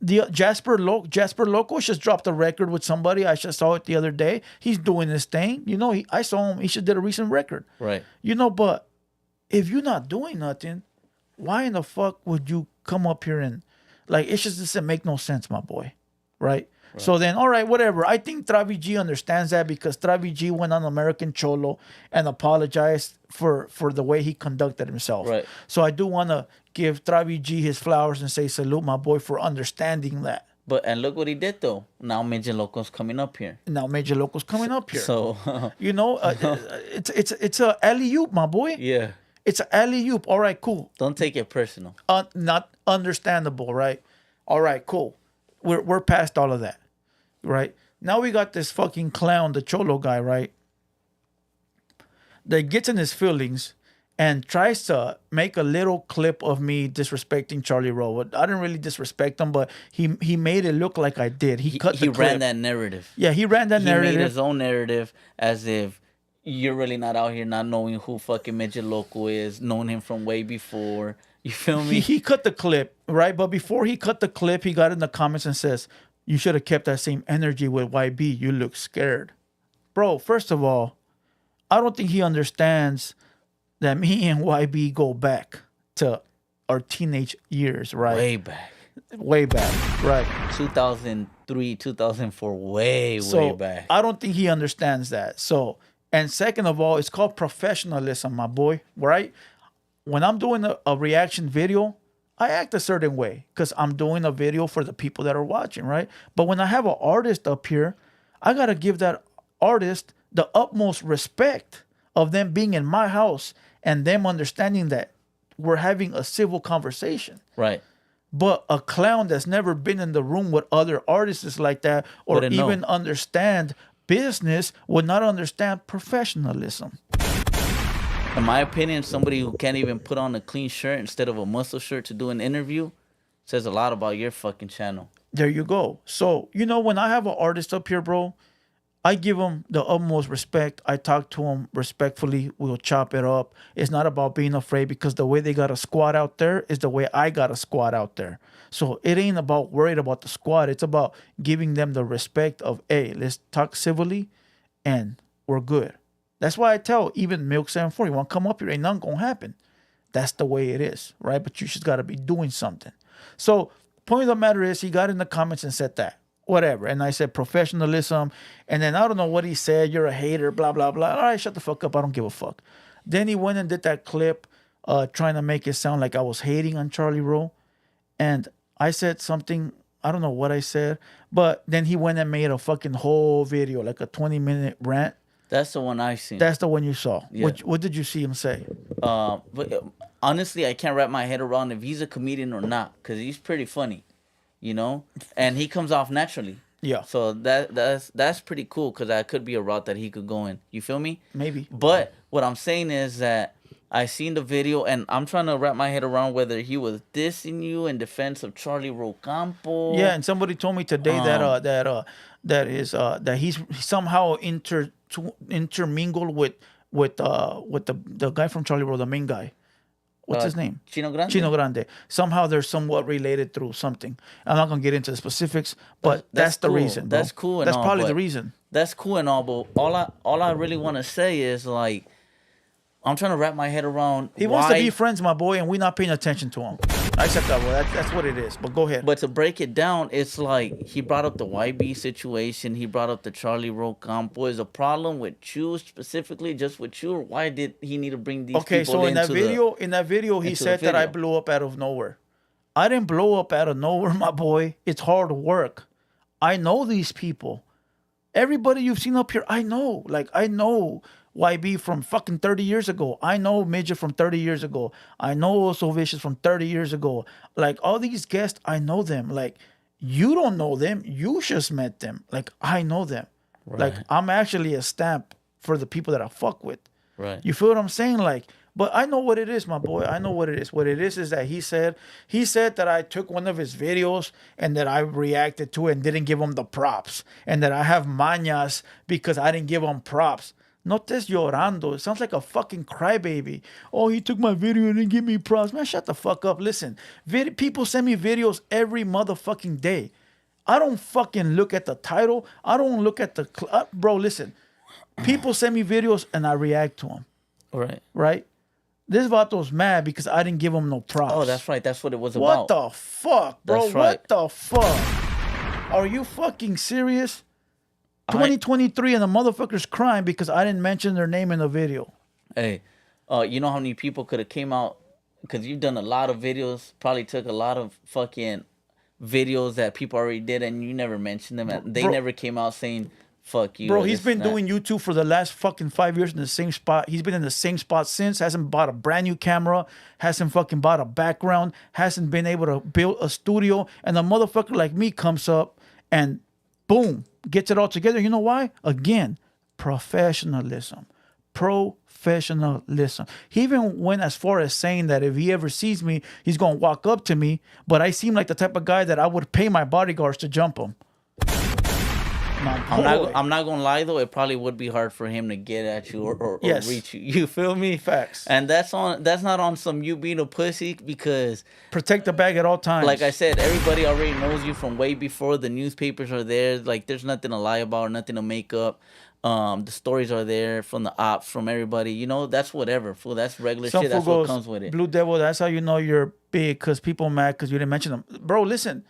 The Jasper Loco just dropped a record with somebody. I just saw it the other day. He's doing his thing. You know, I saw him. He just did a recent record. Right. You know, but if you're not doing nothing, why in the fuck would you come up here and like? It just doesn't make no sense, my boy. Right. So then, all right, whatever. I think Travi G understands that because Travi G went on American Cholo and apologized for the way he conducted himself. Right. So I do want to give Travi G his flowers and say salute, my boy, for understanding that. But and look what he did though. Now Major Loco's coming up here. Now Major Loco's coming up here. So you know, it's a alley-oop, my boy. yeah, It's a alley-oop. All right, cool. don't take it personal. Not understandable, right? All right, cool. We're past all of that. Right? Now we got this fucking clown, the Cholo guy, right? That gets in his feelings and tries to make a little clip of me disrespecting Charlie Rowe. I didn't really disrespect him, but he made it look like I did. He cut the clip. He ran that narrative. Yeah, he ran that narrative. He made his own narrative as if you're really not out here not knowing who fucking Midget Loco is, knowing him from way before. You feel me? He cut the clip, right? But before he cut the clip, he got in the comments and says, you should have kept that same energy with YB. You look scared. Bro, first of all, I don't think he understands that me and YB go back to our teenage years, right? Way back, right? 2003, 2004, way back. I don't think he understands that. So, and second of all, it's called professionalism, my boy, right? When I'm doing a reaction video, I act a certain way because I'm doing a video for the people that are watching, right? But when I have an artist up here, I got to give that artist the utmost respect of them being in my house and them understanding that we're having a civil conversation. Right. But a clown that's never been in the room with other artists like that or even understand business would not understand professionalism. In my opinion, somebody who can't even put on a clean shirt instead of a muscle shirt to do an interview says a lot about your fucking channel. There you go. So, you know, when I have an artist up here, bro, I give him the utmost respect. I talk to him respectfully. We'll chop it up. It's not about being afraid because the way they got a squad out there is the way I got a squad out there. So it ain't about worried about the squad. It's about giving them the respect of, hey, let's talk civilly and we're good. That's why I tell even Milk 740, you want to come up here, ain't nothing going to happen. That's the way it is, right? But you just got to be doing something. So point of the matter is he got in the comments and said that. Whatever. And I said professionalism. And then I don't know what he said. You're a hater, blah, blah, blah. All right, shut the fuck up. I don't give a fuck. Then he went and did that clip trying to make it sound like I was hating on Charlie Rowe. And I said something, I don't know what I said. But then he went and made a fucking whole video, like a 20-minute rant. That's the one I seen. That's the one you saw. Yeah. What did you see him say? But honestly, I can't wrap my head around if he's a comedian or not, because he's pretty funny, you know, and he comes off naturally. Yeah. So that's pretty cool because that could be a route that he could go in. You feel me? Maybe. But what I'm saying is that I seen the video, and I'm trying to wrap my head around whether he was dissing you in defense of Charlie Campo. Yeah, and somebody told me today that he's somehow intermingled with the guy from Charlie Roll, the main guy. What's his name? Chino Grande. Chino Grande. Somehow they're somewhat related through something. I'm not gonna get into the specifics, but that's the cool. reason. Bro. That's cool. And that's all, probably but the reason. That's cool and all, but all I really want to say is like, I'm trying to wrap my head around. He wants to be friends, my boy, and we're not paying attention to him. I accept that, bro. That's what it is. But go ahead. But to break it down, it's like he brought up the YB situation. He brought up the Charlie Campo. Is a problem with you specifically, just with you, or why did he need to bring these people so in that video, he said that I blew up out of nowhere. I didn't blow up out of nowhere, my boy. It's hard work. I know these people. Everybody you've seen up here, I know. Like, I know YB from fucking 30 years ago. I know Midget from 30 years ago. I know Also Vicious from 30 years ago. Like, all these guests, I know them. Like, you don't know them. You just met them. Like, I know them. Right. Like, I'm actually a stamp for the people that I fuck with. Right. You feel what I'm saying? Like, but I know what it is, my boy. I know what it is. What it is that he said that I took one of his videos and that I reacted to it and didn't give him the props. And that I have mañas because I didn't give him props. No estés llorando. It sounds like a fucking crybaby. Oh, he took my video and didn't give me props. Man, shut the fuck up. Listen, people send me videos every motherfucking day. I don't fucking look at the title. I don't look at the... bro, listen. People send me videos and I react to them. Right. Right? This vato's mad because I didn't give him no props. Oh, that's right. That's what it was about. about. What the fuck, bro? That's right. What the fuck? Are you fucking serious? 2023 and the motherfucker's crying because I didn't mention their name in the video. Hey, you know how many people could have came out? Because you've done a lot of videos. Probably took a lot of fucking videos that people already did and you never mentioned them. And they never came out saying... Fuck you. Bro, he's been doing YouTube for the last fucking 5 years in the same spot. He's been in the same spot since. Hasn't bought a brand new camera. Hasn't fucking bought a background. Hasn't been able to build a studio. And a motherfucker like me comes up and boom, gets it all together. You know why? Again, professionalism. Professionalism. He even went as far as saying that if he ever sees me, he's going to walk up to me. But I seem like the type of guy that I would pay my bodyguards to jump him. I'm not gonna lie though, it probably would be hard for him to get at you or reach you. You feel me? Facts. And that's not on some you being a pussy, because protect the bag at all times. Like I said, everybody already knows you from way before. The newspapers are there. Like there's nothing to lie about, nothing to make up. The stories are there from the ops, from everybody. You know, that's whatever. Fool, that's regular shit. That's what comes with it. Blue Devil, that's how you know you're big, because people mad because you didn't mention them. Bro, listen.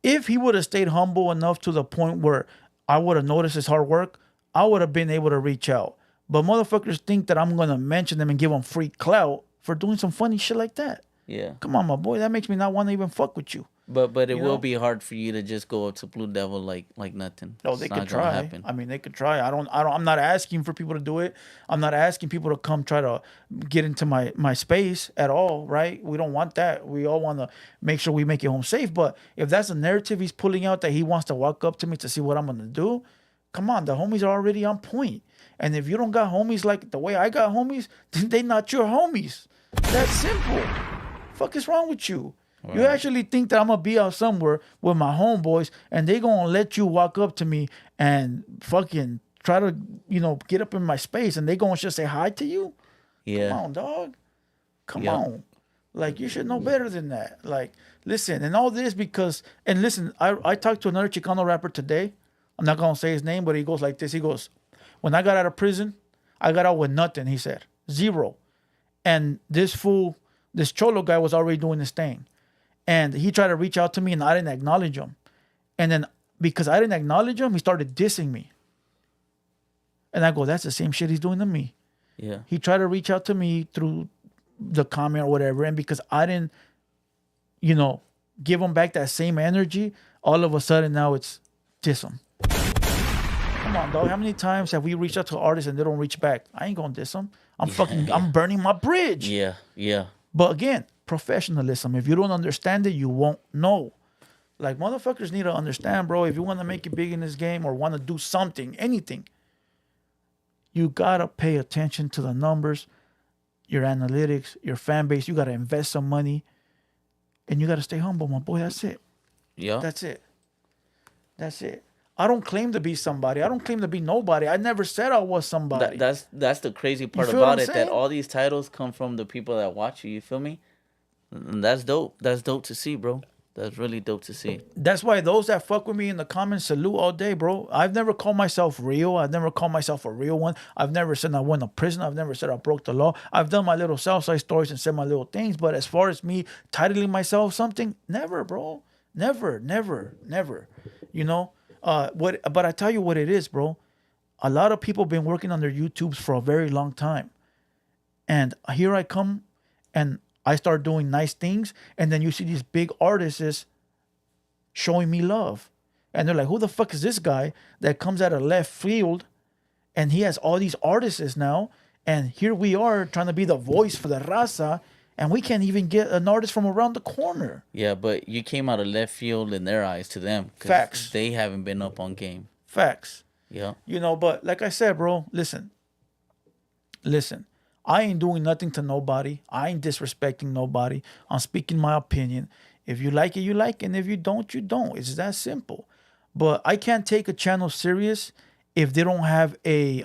If he would have stayed humble enough to the point where I would have noticed his hard work, I would have been able to reach out. But motherfuckers think that I'm going to mention them and give them free clout for doing some funny shit like that. Yeah. Come on, my boy. That makes me not want to even fuck with you. But it will be hard for you to just go up to Blue Devil like nothing. Oh, they could try. I mean, they could try. I'm not asking for people to do it. I'm not asking people to come try to get into my space at all, right? We don't want that. We all want to make sure we make it home safe. But if that's a narrative he's pulling out, that he wants to walk up to me to see what I'm going to do, come on, the homies are already on point. And if you don't got homies like the way I got homies, then they not your homies. That's simple. Fuck is wrong with you? Right. You actually think that I'm going to be out somewhere with my homeboys and they going to let you walk up to me and fucking try to, get up in my space and they going to just say hi to you? Yeah. Come on, dog. Come on. Like, you should know better than that. Like, listen, and all this because, and listen, I talked to another Chicano rapper today. I'm not going to say his name, but he goes like this. He goes, when I got out of prison, I got out with nothing, he said. Zero. And this Cholo guy was already doing his thing. And he tried to reach out to me and I didn't acknowledge him. And then because I didn't acknowledge him, he started dissing me. And I go, that's the same shit he's doing to me. Yeah. He tried to reach out to me through the comment or whatever. And because I didn't, give him back that same energy, all of a sudden now it's diss him. Come on, dog. How many times have we reached out to artists and they don't reach back? I ain't gonna diss them. I'm burning my bridge. Yeah, yeah. But again, professionalism. If you don't understand it, you won't know. Like, motherfuckers need to understand, bro. If you want to make it big in this game or want to do something, anything, you gotta pay attention to the numbers. your analytics, your fan base. You got to invest some money. And you got to stay humble, my boy. That's it. Yeah. That's it. That's it. I don't claim to be somebody. I don't claim to be nobody. I never said I was somebody. That's the crazy part feel what about I'm it. That saying? all these titles come from the people that watch you. You feel me? And that's dope. That's dope to see, bro. That's really dope to see. That's why those that fuck with me in the comments salute all day, bro. I've never called myself real. I've never called myself a real one. I've never said I went to prison. I've never said I broke the law. I've done my little Southside stories and said my little things. But as far as me titling myself something, never, bro. Never. You know? But I tell you what it is, bro. A lot of people been working on their YouTubes for a very long time. And here I come and I start doing nice things, and then you see these big artists showing me love. And they're like, who the fuck is this guy that comes out of left field and he has all these artists now, and here we are trying to be the voice for the raza, and we can't even get an artist from around the corner. Yeah, but you came out of left field in their eyes to them. 'Cause Facts. They haven't been up on game. Facts. Yeah. You know, but like I said, bro, listen. I ain't doing nothing to nobody. I ain't disrespecting nobody. I'm speaking my opinion. If you like it, you like it. And if you don't, you don't. It's that simple. But I can't take a channel serious if they don't have a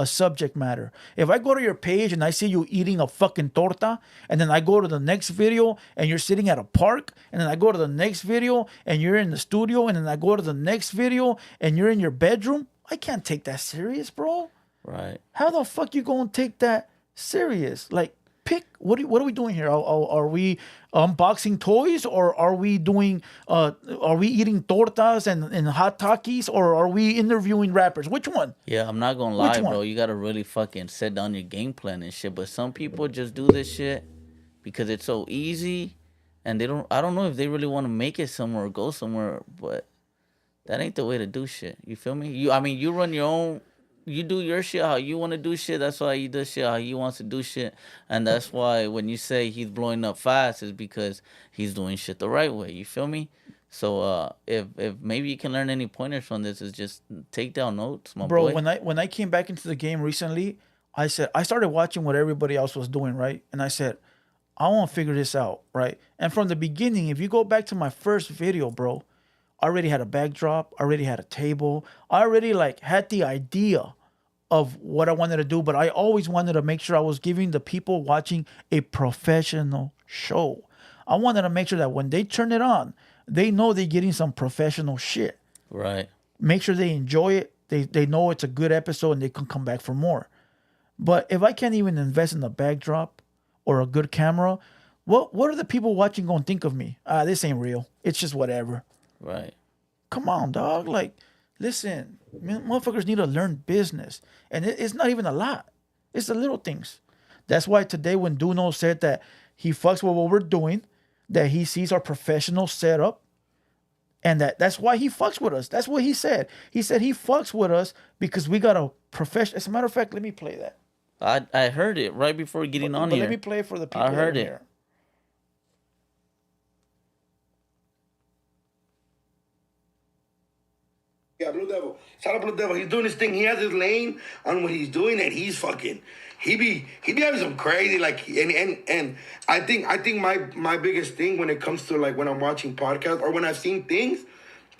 subject matter. If I go to your page and I see you eating a fucking torta, and then I go to the next video and you're sitting at a park, and then I go to the next video and you're in the studio, and then I go to the next video and you're in your bedroom, I can't take that serious, bro. Right. How the fuck you gonna take that serious? Like, pick what are we doing here? Are we unboxing toys, or are we doing are we eating tortas and hot takis, or are we interviewing rappers? Which one? Yeah, I'm not gonna lie, one? bro. You gotta really fucking set down your game plan and shit. But some people just do this shit because it's so easy, and I don't know if they really want to make it somewhere or go somewhere, but that ain't the way to do shit. You feel me? You run your own. You do your shit how you want to do shit. That's why he does shit how he wants to do shit. And that's why when you say he's blowing up fast, is because he's doing shit the right way. You feel me? So if maybe you can learn any pointers from this, is just take down notes, my boy. When I came back into the game recently, I started watching what everybody else was doing, right? And I said, I want to figure this out, right? And from the beginning, if you go back to my first video, bro, I already had a backdrop. I already had a table. I already had the idea of what I wanted to do, but I always wanted to make sure I was giving the people watching a professional show. I wanted to make sure that when they turn it on, they know they're getting some professional shit. Right. Make sure they enjoy it. They know it's a good episode and they can come back for more. But if I can't even invest in a backdrop or a good camera, what are the people watching going to think of me? This ain't real. It's just whatever. Right. Come on, dog. Listen, motherfuckers need to learn business. And it's not even a lot. It's the little things. That's why today when Duno said that he fucks with what we're doing, that he sees our professional setup, and that's why he fucks with us. That's what he said. He said he fucks with us because we got a professional. As a matter of fact, let me play that. I heard it right before getting on here. Let me play it for the people. I heard it. Here. Yeah, Blue Devil. Shout out Blue Devil. He's doing his thing. He has his lane on what he's doing, and he's fucking. He be having some crazy and I think my biggest thing when it comes to when I'm watching podcasts or when I've seen things,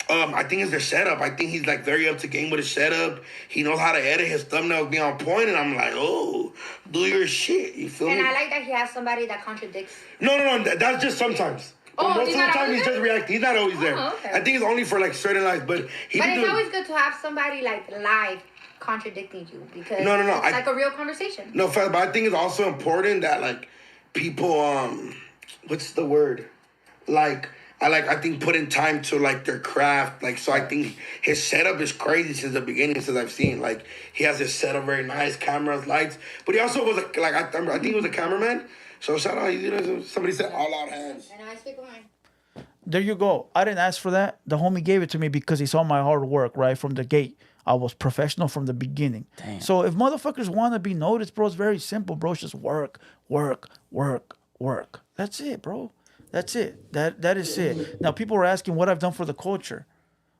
I think it's the setup. I think he's very up to game with his setup. He knows how to edit his thumbnails, be on point, and I'm like, oh, do your shit. You feel me? And I like that he has somebody that contradicts. No. That's just sometimes. Oh, most of the time he's just reacting. He's not always there. Okay. I think it's only for certain lives, but it's always good to have somebody live contradicting you because no. It's like a real conversation. No, but I think it's also important that people what's the word? I think put in time to their craft. So I think his setup is crazy since the beginning, since I've seen. He has his setup very nice, cameras, lights. But he also was I think he was a cameraman. So shout out, somebody said all out hands. And I speak mine. There you go. I didn't ask for that. The homie gave it to me because he saw my hard work right from the gate. I was professional from the beginning. Damn. So if motherfuckers want to be noticed, bro, it's very simple, bro. It's just work. That's it, bro. That's it. That is it. Now people are asking what I've done for the culture.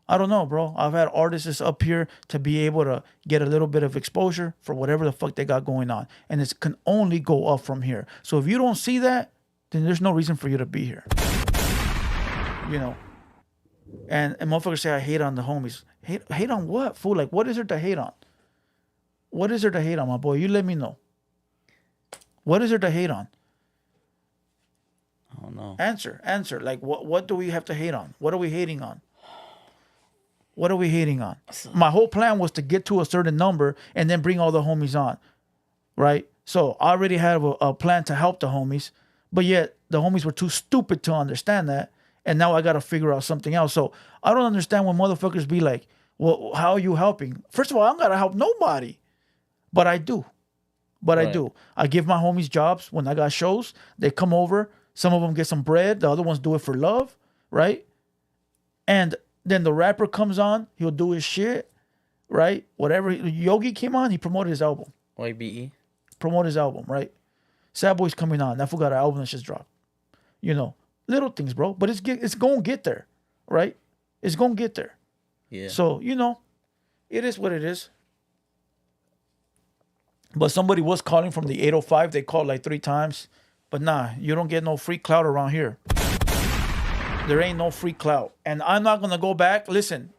I don't know, bro. I've had artists up here to be able to get a little bit of exposure for whatever the fuck they got going on. And it can only go up from here. So if you don't see that, then there's no reason for you to be here. You know? And motherfuckers say I hate on the homies. Hate on what, fool? Like, what is there to hate on? What is there to hate on, my boy? You let me know. What is there to hate on? I don't know. Answer. Like, what do we have to hate on? What are we hating on? What are we hating on? My whole plan was to get to a certain number and then bring all the homies on, right? So I already had a plan to help the homies, but yet the homies were too stupid to understand that, and now I got to figure out something else. So I don't understand when motherfuckers be like, well, how are you helping? First of all, I don't got to help nobody, but I do. I do. I give my homies jobs when I got shows. They come over. Some of them get some bread. The other ones do it for love, right? And then the rapper comes on, he'll do his shit, right? Whatever. Yogi came on, he promoted his album. YBE? Promote his album, right? Sad Boy's coming on. I forgot an album that just dropped. You know, little things, bro. But it's going to get there, right? It's going to get there. Yeah. So, you know, it is what it is. But somebody was calling from the 805. They called like 3 times. But nah, you don't get no free clout around here. There ain't no free clout. And I'm not going to go back. Listen,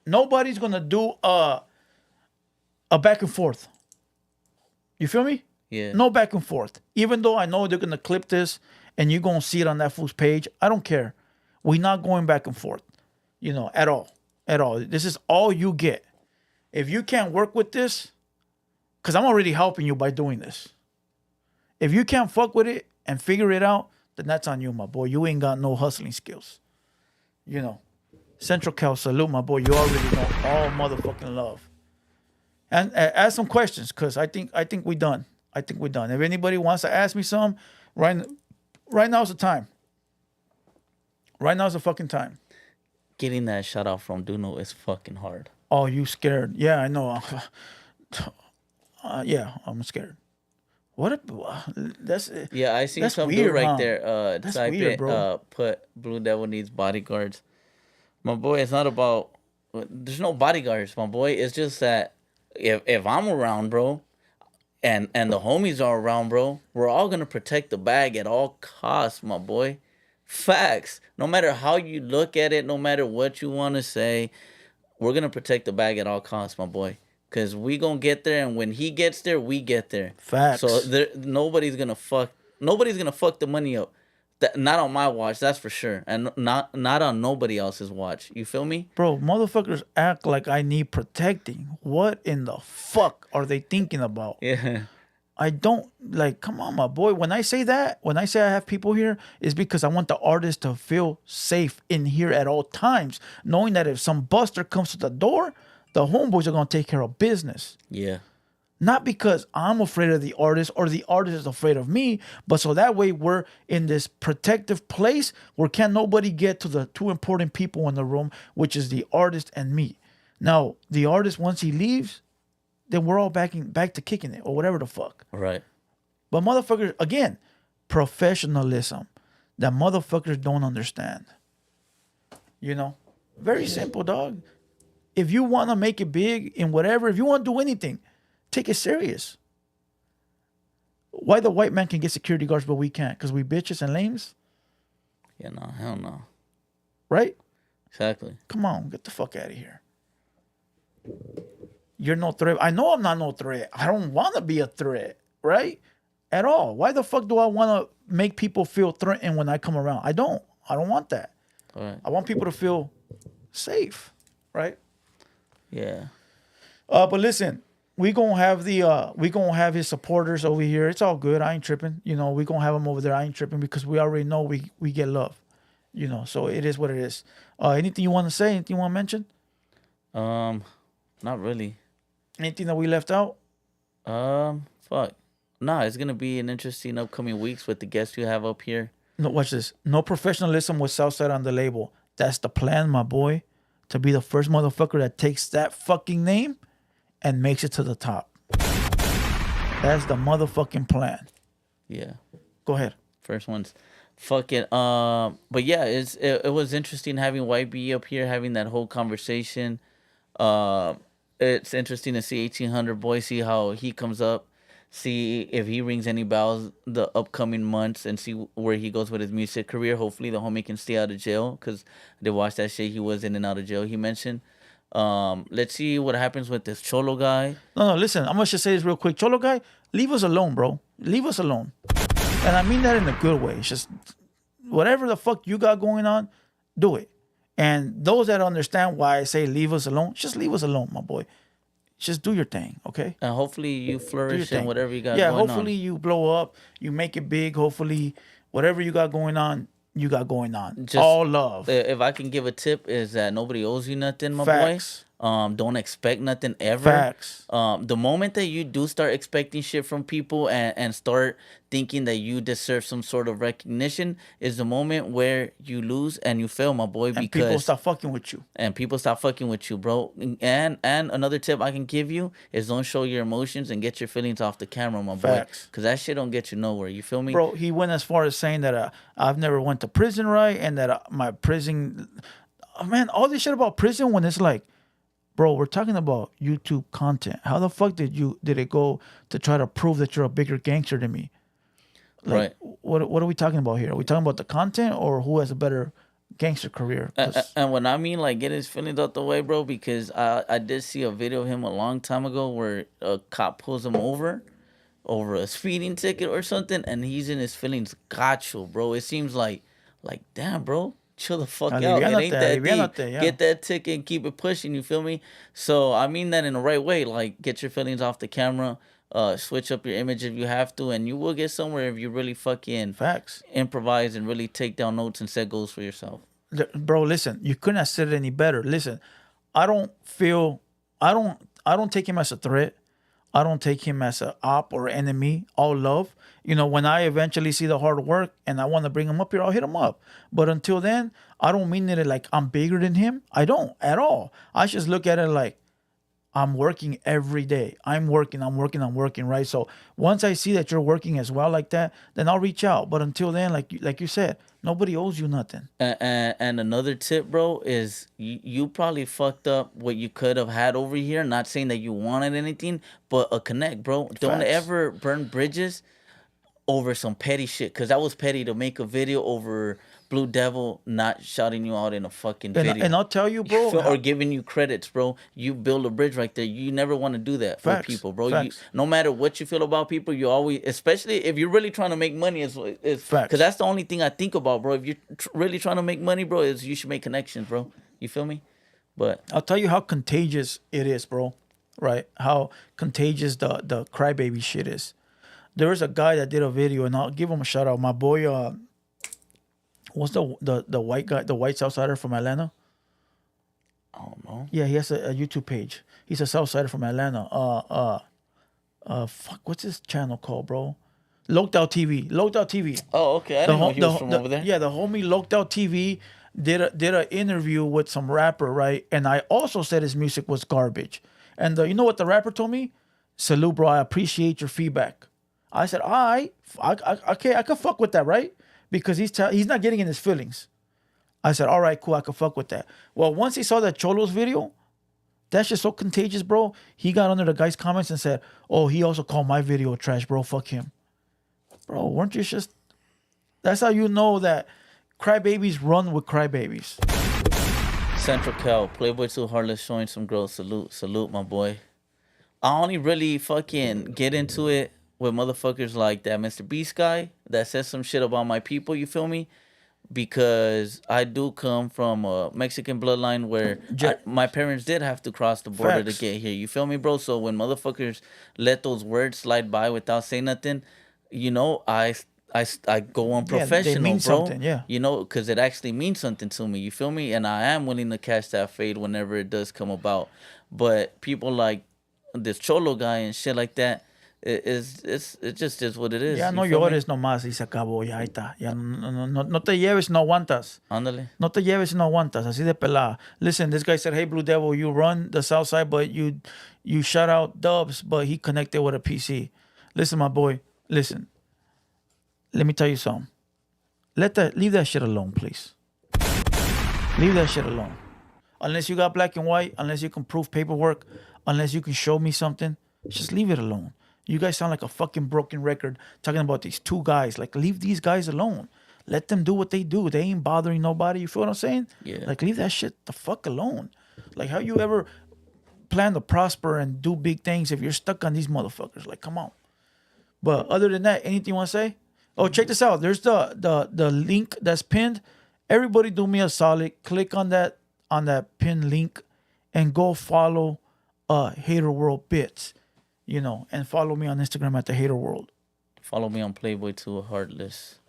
nobody's going to do a back and forth. You feel me? Yeah. No back and forth. Even though I know they're going to clip this and you're going to see it on that fool's page, I don't care. We're not going back and forth, you know, at all. At all. This is all you get. If you can't work with this, because I'm already helping you by doing this. If you can't fuck with it and figure it out, then that's on you, my boy. You ain't got no hustling skills. You know. Central Cal, salute, my boy. You already know all motherfucking love. And ask some questions, because I think we done. I think we're done. If anybody wants to ask me some, right now's the time. Right now's the fucking time. Getting that shout out from Duno is fucking hard. Oh, you scared? Yeah, I know. Yeah, I'm scared. What? That's yeah. I seen that's some weird, dude right huh? there. That's Type weird, it. bro. Put Blue Devil needs bodyguards. My boy, it's not about. There's no bodyguards, my boy. It's just that if I'm around, bro, and the homies are around, bro, we're all gonna protect the bag at all costs, my boy. Facts. No matter how you look at it, no matter what you want to say, we're gonna protect the bag at all costs, my boy. Cause we gonna get there, and when he gets there, we get there. Facts. So nobody's gonna fuck the money up. Not on my watch, that's for sure, and not on nobody else's watch. You feel me, bro? Motherfuckers act like I need protecting. What in the fuck are they thinking about? Yeah. I don't like. Come on, my boy. When I say that, when I say I have people here, is because I want the artist to feel safe in here at all times, knowing that if some buster comes to the door, the homeboys are gonna take care of business. Yeah. Not because I'm afraid of the artist or the artist is afraid of me, but so that way we're in this protective place where can't nobody get to the 2 important people in the room, which is the artist and me. Now, the artist, once he leaves, then we're all back to kicking it or whatever the fuck. Right. But motherfuckers, again, professionalism that motherfuckers don't understand. You know? Very simple, dog. If you want to make it big in whatever, if you want to do anything, take it serious. Why the white man can get security guards but we can't? Because we bitches and lames? Yeah, no, hell no. Right? Exactly. Come on, get the fuck out of here. You're no threat. I know I'm not no threat. I don't want to be a threat, right? At all. Why the fuck do I want to make people feel threatened when I come around? I don't want that. All right. I want people to feel safe, right? Yeah. But listen, we gonna have his supporters over here. It's all good. I ain't tripping. You know, we gonna have them over there. I ain't tripping because we already know we get love. You know, so it is what it is. Anything you want to say? Anything you want to mention? Not really. Anything that we left out? Fuck. Nah, it's gonna be an interesting upcoming weeks with the guests you have up here. No, watch this. No professionalism with Southside on the label. That's the plan, my boy. To be the first motherfucker that takes that fucking name and makes it to the top. That's the motherfucking plan. Yeah. Go ahead. First one's Fucking but yeah, it was interesting having YB up here having that whole conversation. Uh, it's interesting to see 1800 boy, see how he comes up, see if he rings any bells the upcoming months, and see where he goes with his music career. Hopefully, the homie can stay out of jail because they watched that shit. He was in and out of jail. He mentioned. Let's see what happens with this Cholo guy. No, listen. I'm gonna just say this real quick. Cholo guy, leave us alone, bro. Leave us alone. And I mean that in a good way. It's just whatever the fuck you got going on, do it. And those that understand why I say leave us alone, just leave us alone, my boy. Just do your thing, okay? And hopefully you flourish in whatever you got yeah, going on. hopefully you blow up, you make it big. Hopefully whatever you got going on, you got going on. Just, all love. If I can give a tip is that nobody owes you nothing, my Facts. boy. Don't expect nothing ever. Facts. The moment that you do start expecting shit from people and start thinking that you deserve some sort of recognition is the moment where you lose and you fail, my boy. And because people stop fucking with you. And people stop fucking with you, bro. And another tip I can give you is don't show your emotions and get your feelings off the camera, my boy. Facts. Because that shit don't get you nowhere. You feel me? Bro, he went as far as saying that I've never went to prison, right? And that my prison... man, all this shit about prison when it's like, bro, we're talking about YouTube content. How the fuck did it go to try to prove that you're a bigger gangster than me? Like, right. What are we talking about here? Are we talking about the content or who has a better gangster career? And when I mean like get his feelings out the way, bro, because I did see a video of him a long time ago where a cop pulls him over a speeding ticket or something, and he's in his feelings. Gacho, bro. It seems like damn, bro. Chill the fuck out. It ain't that deep. Yeah. Get that ticket and keep it pushing. You feel me? So I mean that in the right way. Like get your feelings off the camera. Switch up your image if you have to, and you will get somewhere if you really fucking Facts. improvise and really take down notes and set goals for yourself. Bro, listen, you couldn't have said it any better. Listen, I don't take him as a threat. I don't take him as an op or enemy. All love. You know, when I eventually see the hard work and I want to bring him up here, I'll hit him up. But until then, I don't mean it like I'm bigger than him. I don't at all. I just look at it like I'm working every day. I'm working, right? So once I see that you're working as well like that, then I'll reach out. But until then, like you said, nobody owes you nothing. And another tip, bro, is you probably fucked up what you could have had over here. Not saying that you wanted anything, but a connect, bro. Don't Facts. ever burn bridges over some petty shit. Because that was petty to make a video over Blue Devil not shouting you out in a fucking video. And I'll tell you, bro. Or giving you credits, bro. You build a bridge right there. You never want to do that Facts. for people, bro. Facts. No matter what you feel about people, you always, especially if you're really trying to make money, is Facts. because that's the only thing I think about, bro. If you're really trying to make money, bro, is you should make connections, bro. You feel me? But I'll tell you how contagious it is, bro. Right? How contagious the crybaby shit is. There was a guy that did a video, and I'll give him a shout out. My boy, what's the white guy, the white Southsider from Atlanta? I don't know. Yeah, he has a YouTube page. He's a Southsider from Atlanta. Fuck, what's his channel called, bro? Locked Out TV. Oh, okay. I didn't know he was from over there. Yeah, the homie Locked Out TV did an interview with some rapper, right? And I also said his music was garbage. And you know what the rapper told me? Salute, bro. I appreciate your feedback. I said, all right, I can fuck with that, right? Because he's not getting in his feelings. I said, all right, cool, I can fuck with that. Well, once he saw that Cholo's video, that's just so contagious, bro. He got under the guy's comments and said, oh, he also called my video trash, bro. Fuck him. Bro, weren't you just... That's how you know that crybabies run with crybabies. Central Cal, Playboy 2 Heartless showing some growth. Salute, my boy. I only really fucking get into it with motherfuckers like that Mr. Beast guy that says some shit about my people, you feel me? Because I do come from a Mexican bloodline where my parents did have to cross the border Facts. to get here. You feel me, bro? So when motherfuckers let those words slide by without saying nothing, you know, I go unprofessional, they mean bro. something, yeah. You know, because it actually means something to me. You feel me? And I am willing to catch that fade whenever it does come about. But people like this Cholo guy and shit like that, it just is what it is. Ya no llores nomás y se acabó, ya ahí está. Ya no te lleves, no aguantas. Ándale. No te lleves, no aguantas. Así de pelada. Listen, this guy said, hey, Blue Devil, you run the South Side, but you shout out Dubs, but he connected with a PC. Listen, my boy, listen. Let me tell you something. leave that shit alone, please. Leave that shit alone. Unless you got black and white, unless you can prove paperwork, unless you can show me something, just leave it alone. You guys sound like a fucking broken record talking about these two guys. Like, leave these guys alone. Let them do what they do. They ain't bothering nobody. You feel what I'm saying? Yeah. Like, leave that shit the fuck alone. Like, how you ever plan to prosper and do big things if you're stuck on these motherfuckers? Like, come on. But other than that, anything you want to say? Oh, check this out. There's the link that's pinned. Everybody do me a solid. Click on that pinned link and go follow HaterWorld Bits. And follow me on Instagram at TheHaterWorld. Follow me on Playboy too, Heartless.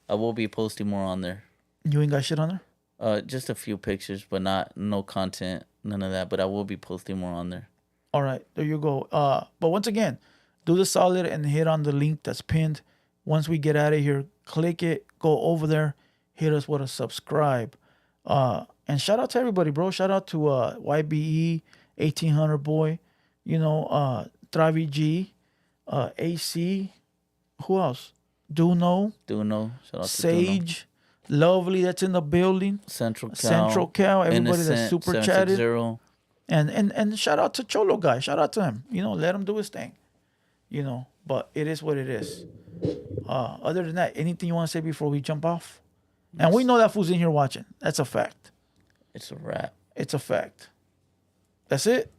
I will be posting more on there. You ain't got shit on there? Just a few pictures, but no content, none of that. But I will be posting more on there. All right, there you go. But once again, do the solid and hit on the link that's pinned. Once we get out of here, click it, go over there, hit us with a subscribe. And shout out to everybody, bro. Shout out to YBE, 1800 Boy, Travi G, AC, who else? Duno. Shout out Sage, to Lovely, that's in the building. Central Cal, everybody Innocent, that's super chatted. 760. And shout out to Cholo guy. Shout out to him. Let him do his thing. But it is what it is. Other than that, anything you want to say before we jump off? And we know that fool's in here watching. That's a fact. It's a wrap. It's a fact. That's it.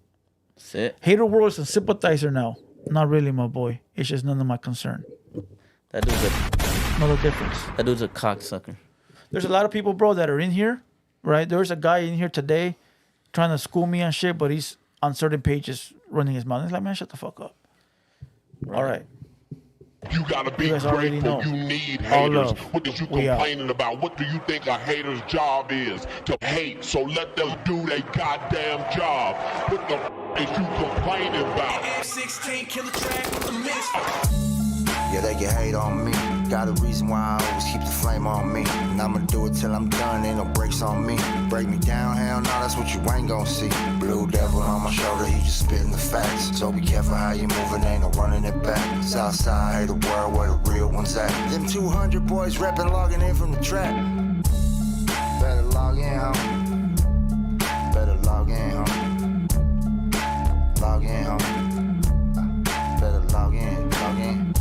That's it. HaterWorld is a sympathizer now. Not really, my boy. It's just none of my concern. That dude's No difference. That dude's a cocksucker. There's a lot of people, bro, that are in here, right? There's a guy in here today trying to school me on shit, but he's on certain pages running his mouth. It's like, man, shut the fuck up. All right. You gotta be guys already know. grateful. You need All haters. love. What is you We out. complaining about? What do you think a hater's job is? To hate. So let them do their goddamn job. What the is you complaining about? M16 killer track with the mix. Yeah, they can hate on me. Got a reason why I always keep the flame on me. And I'ma do it till I'm done, ain't no brakes on me. Break me down, hell no, that's what you ain't gon' see. Blue devil on my shoulder, he just spitting the facts. So be careful how you moving, ain't no running it back. Southside, TheHaterWorld, where the real ones at. Them 200 boys reppin', logging in from the trap. Better log in, homie. Better log in, homie. Log in, homie. Better log in, log in.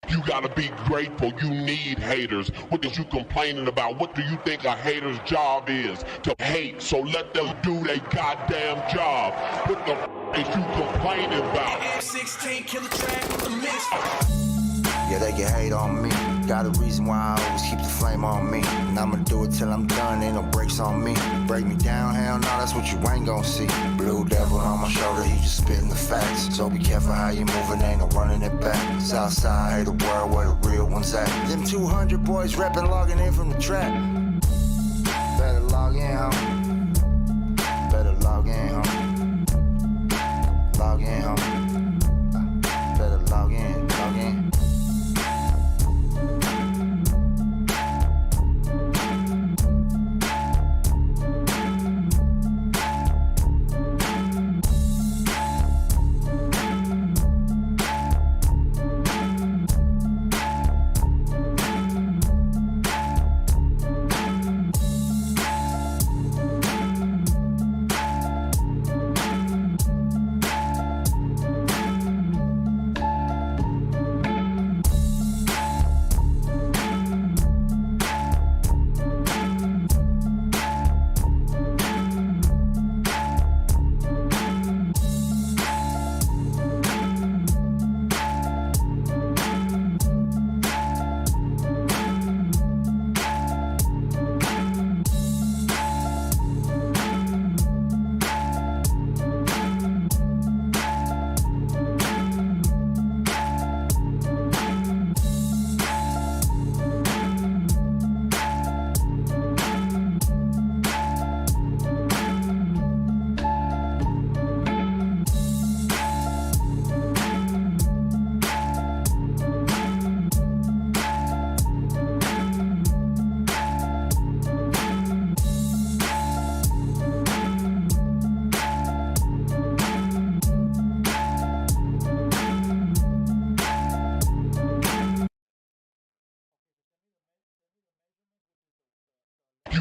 You gotta be grateful. You need haters. What is you complaining about? What do you think a hater's job is? To hate. So let them do their goddamn job. What the is you complaining about? M16 killer track with the mix. Yeah, they can hate on me. Got a reason why I always keep the flame on me. And I'ma do it till I'm done, ain't no brakes on me. Break me down, hell no, that's what you ain't gon' see. Blue devil on my shoulder, he just spitting the facts. So be careful how you moving, ain't no running it back. Southside, TheHaterWorld, where the real ones at. Them 200 boys reppin', logging in from the trap. Better log in, homie. Better log in, homie. Log in, homie. Better log in, log in.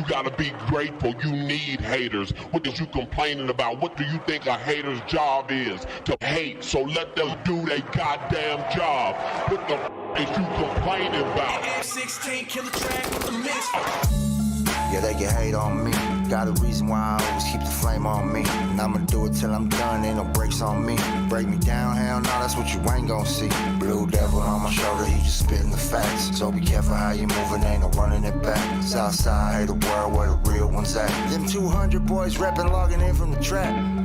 gotta be grateful. You need haters. What is you complaining about? What do you think a hater's job is? To hate. So let them do their goddamn job. What the is you complaining about? M16 killer track with the mix. Yeah, they can hate on me. Got a reason why I always keep the flame on me. And I'ma do it till I'm done, ain't no brakes on me. Break me down, hell no, that's what you ain't gon' see. Blue devil on my shoulder, he just spitting the facts. So be careful how you moving, ain't no running it back. Southside, hate the world where the real ones at. Them 200 boys reppin', logging in from the trap.